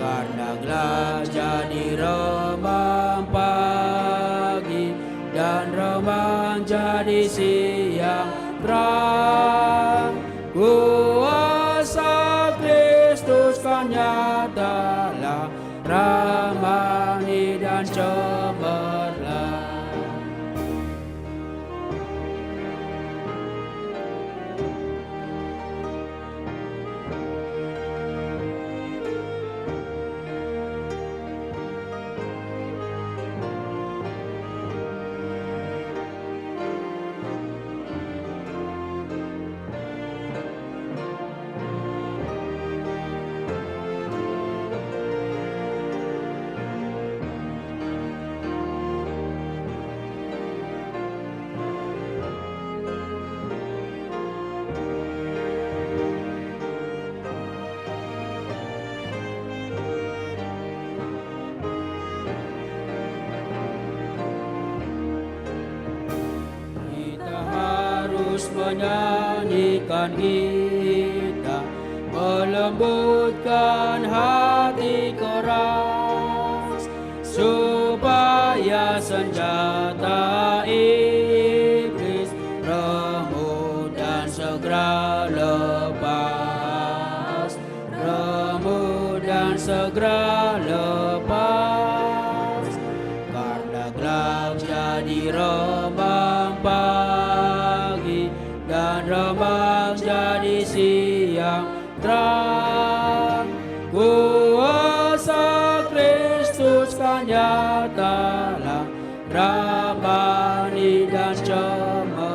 karena gelap jadi remang pagi dan remang jadi siang terang. Kuasa Kristus kan nyatalah, ramani dan cemerlang. Menyanyikan kita, melembutkan hati keras, supaya senjata iblis remuk dan segera lepas, remuk dan segera lepas, karena gelap jadi remang pagi dan remang jadi siang terang. Kuasa Kristus kan nyatalah, ramani dan cemerlang.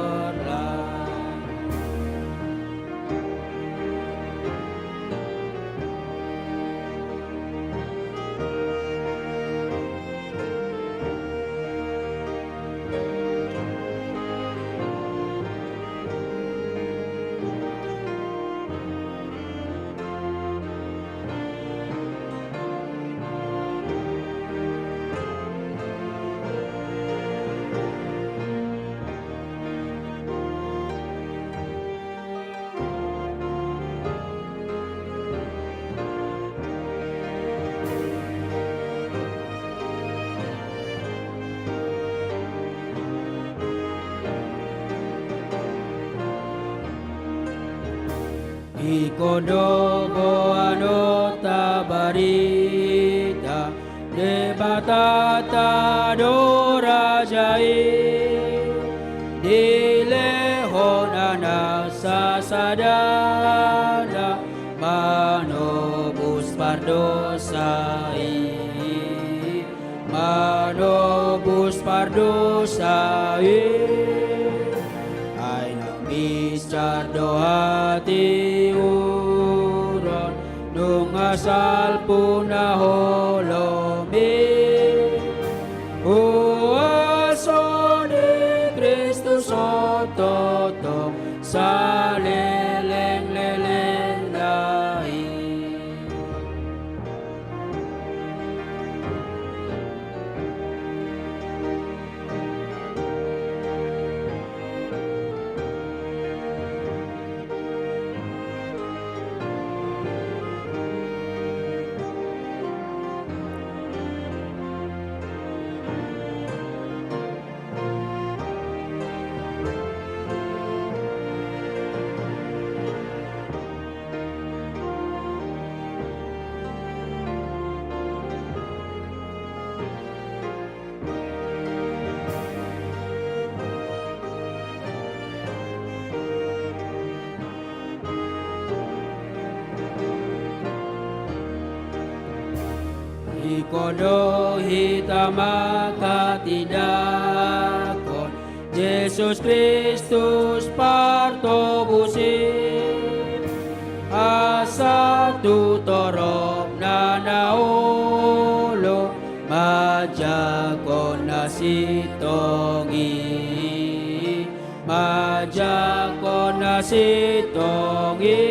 Ikodogo anota barita de batata dorajai di lehonana sasadana manobus pardosai, manobus pardosai. Miscardo hati uron nung asal punaholomi, uaso ni Kristus ototo sa leleng lahi. Ikodo hitama katidakon Yesus Kristus partobusi asa tutorop nanaulo majakon nasitongi, majakon nasitongi.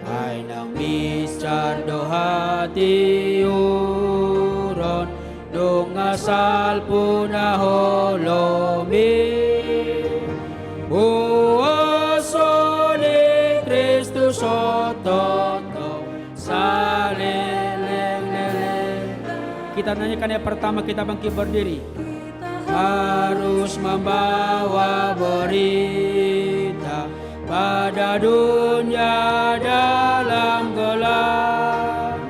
Ay nang miscardo hati uron dong asal punaholomi. sototo salelelele. Kita nyanyikan yang pertama, kita bangkit berdiri. Harus membawa berita pada dunia dalam gelap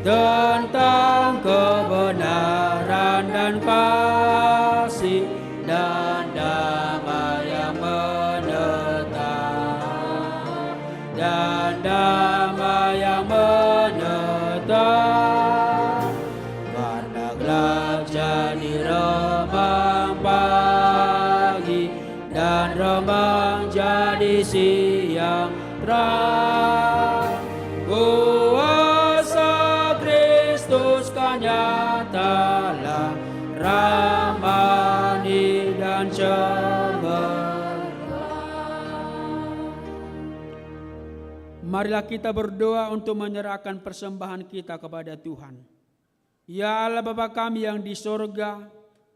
tentang kebenaran dan kasih dan damai yang menetap, dan damai yang menetap. Karena gelap jadi remang pagi dan remang jadi siang terang. Kuasa Kristus kan nyatalah, ramani dan cemerlang. Marilah kita berdoa untuk menyerahkan persembahan kita kepada Tuhan. Ya Allah Bapa kami yang di sorga,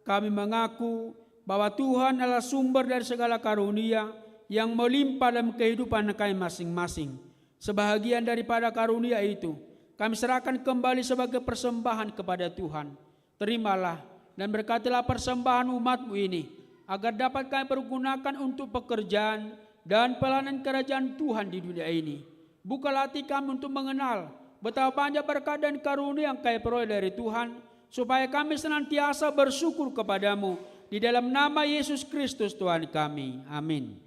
kami mengaku bahwa Tuhan adalah sumber dari segala karunia yang melimpah dalam kehidupan kami masing-masing. Sebahagian daripada karunia itu kami serahkan kembali sebagai persembahan kepada Tuhan. Terimalah dan berkatilah persembahan umat-Mu ini, agar dapat kami pergunakan untuk pekerjaan dan pelayanan kerajaan Tuhan di dunia ini. Bukalah hati kami untuk mengenal betapa banyak berkat dan karunia yang kami peroleh dari Tuhan, supaya kami senantiasa bersyukur kepadamu. Di dalam nama Yesus Kristus Tuhan kami. Amin.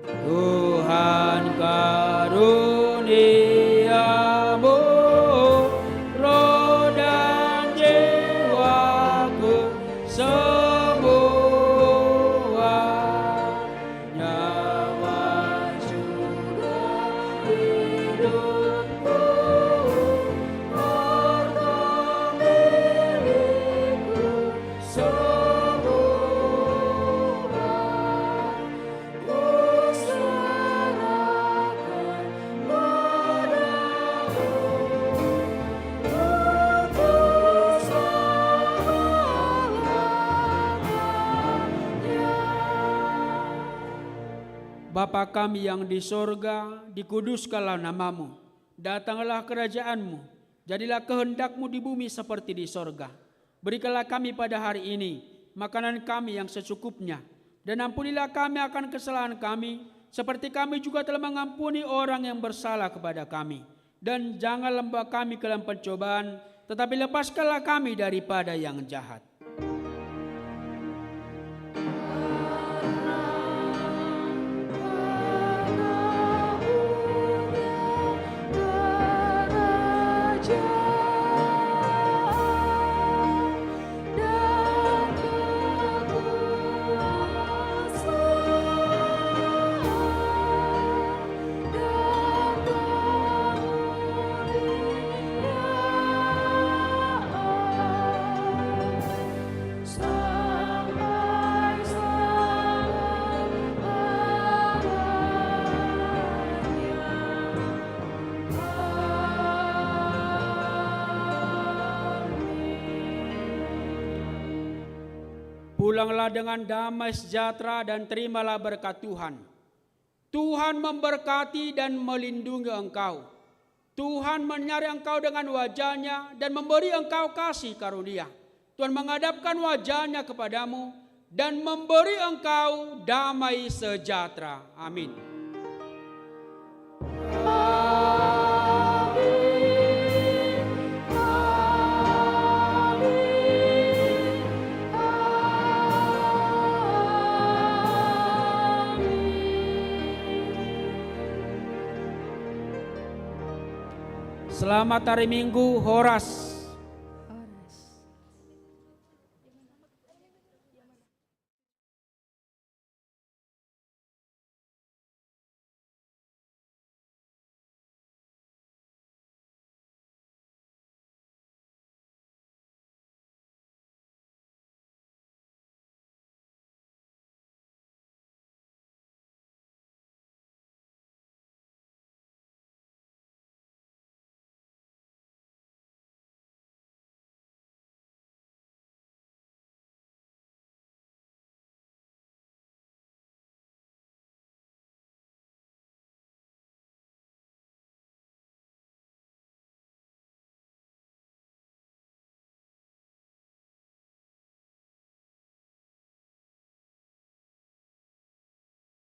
Tuhan karuniamu, roh dan jiwaku semua, nyawa juga hidupku, harta milikku semua. Bapa kami yang di sorga, dikuduskanlah namamu. Datanglah kerajaanmu, jadilah kehendak-Mu di bumi seperti di sorga. Berikanlah kami pada hari ini makanan kami yang secukupnya, dan ampunilah kami akan kesalahan kami, seperti kami juga telah mengampuni orang yang bersalah kepada kami. Dan jangan membawa kami ke dalam pencobaan, tetapi lepaskanlah kami daripada yang jahat. Pulanglah dengan damai sejahtera dan terimalah berkat Tuhan. Tuhan memberkati dan melindungi engkau. Tuhan menyari engkau dengan wajah-Nya dan memberi engkau kasih karunia. Tuhan menghadapkan wajah-Nya kepadamu dan memberi engkau damai sejahtera. Amin. Selamat hari Minggu, Horas.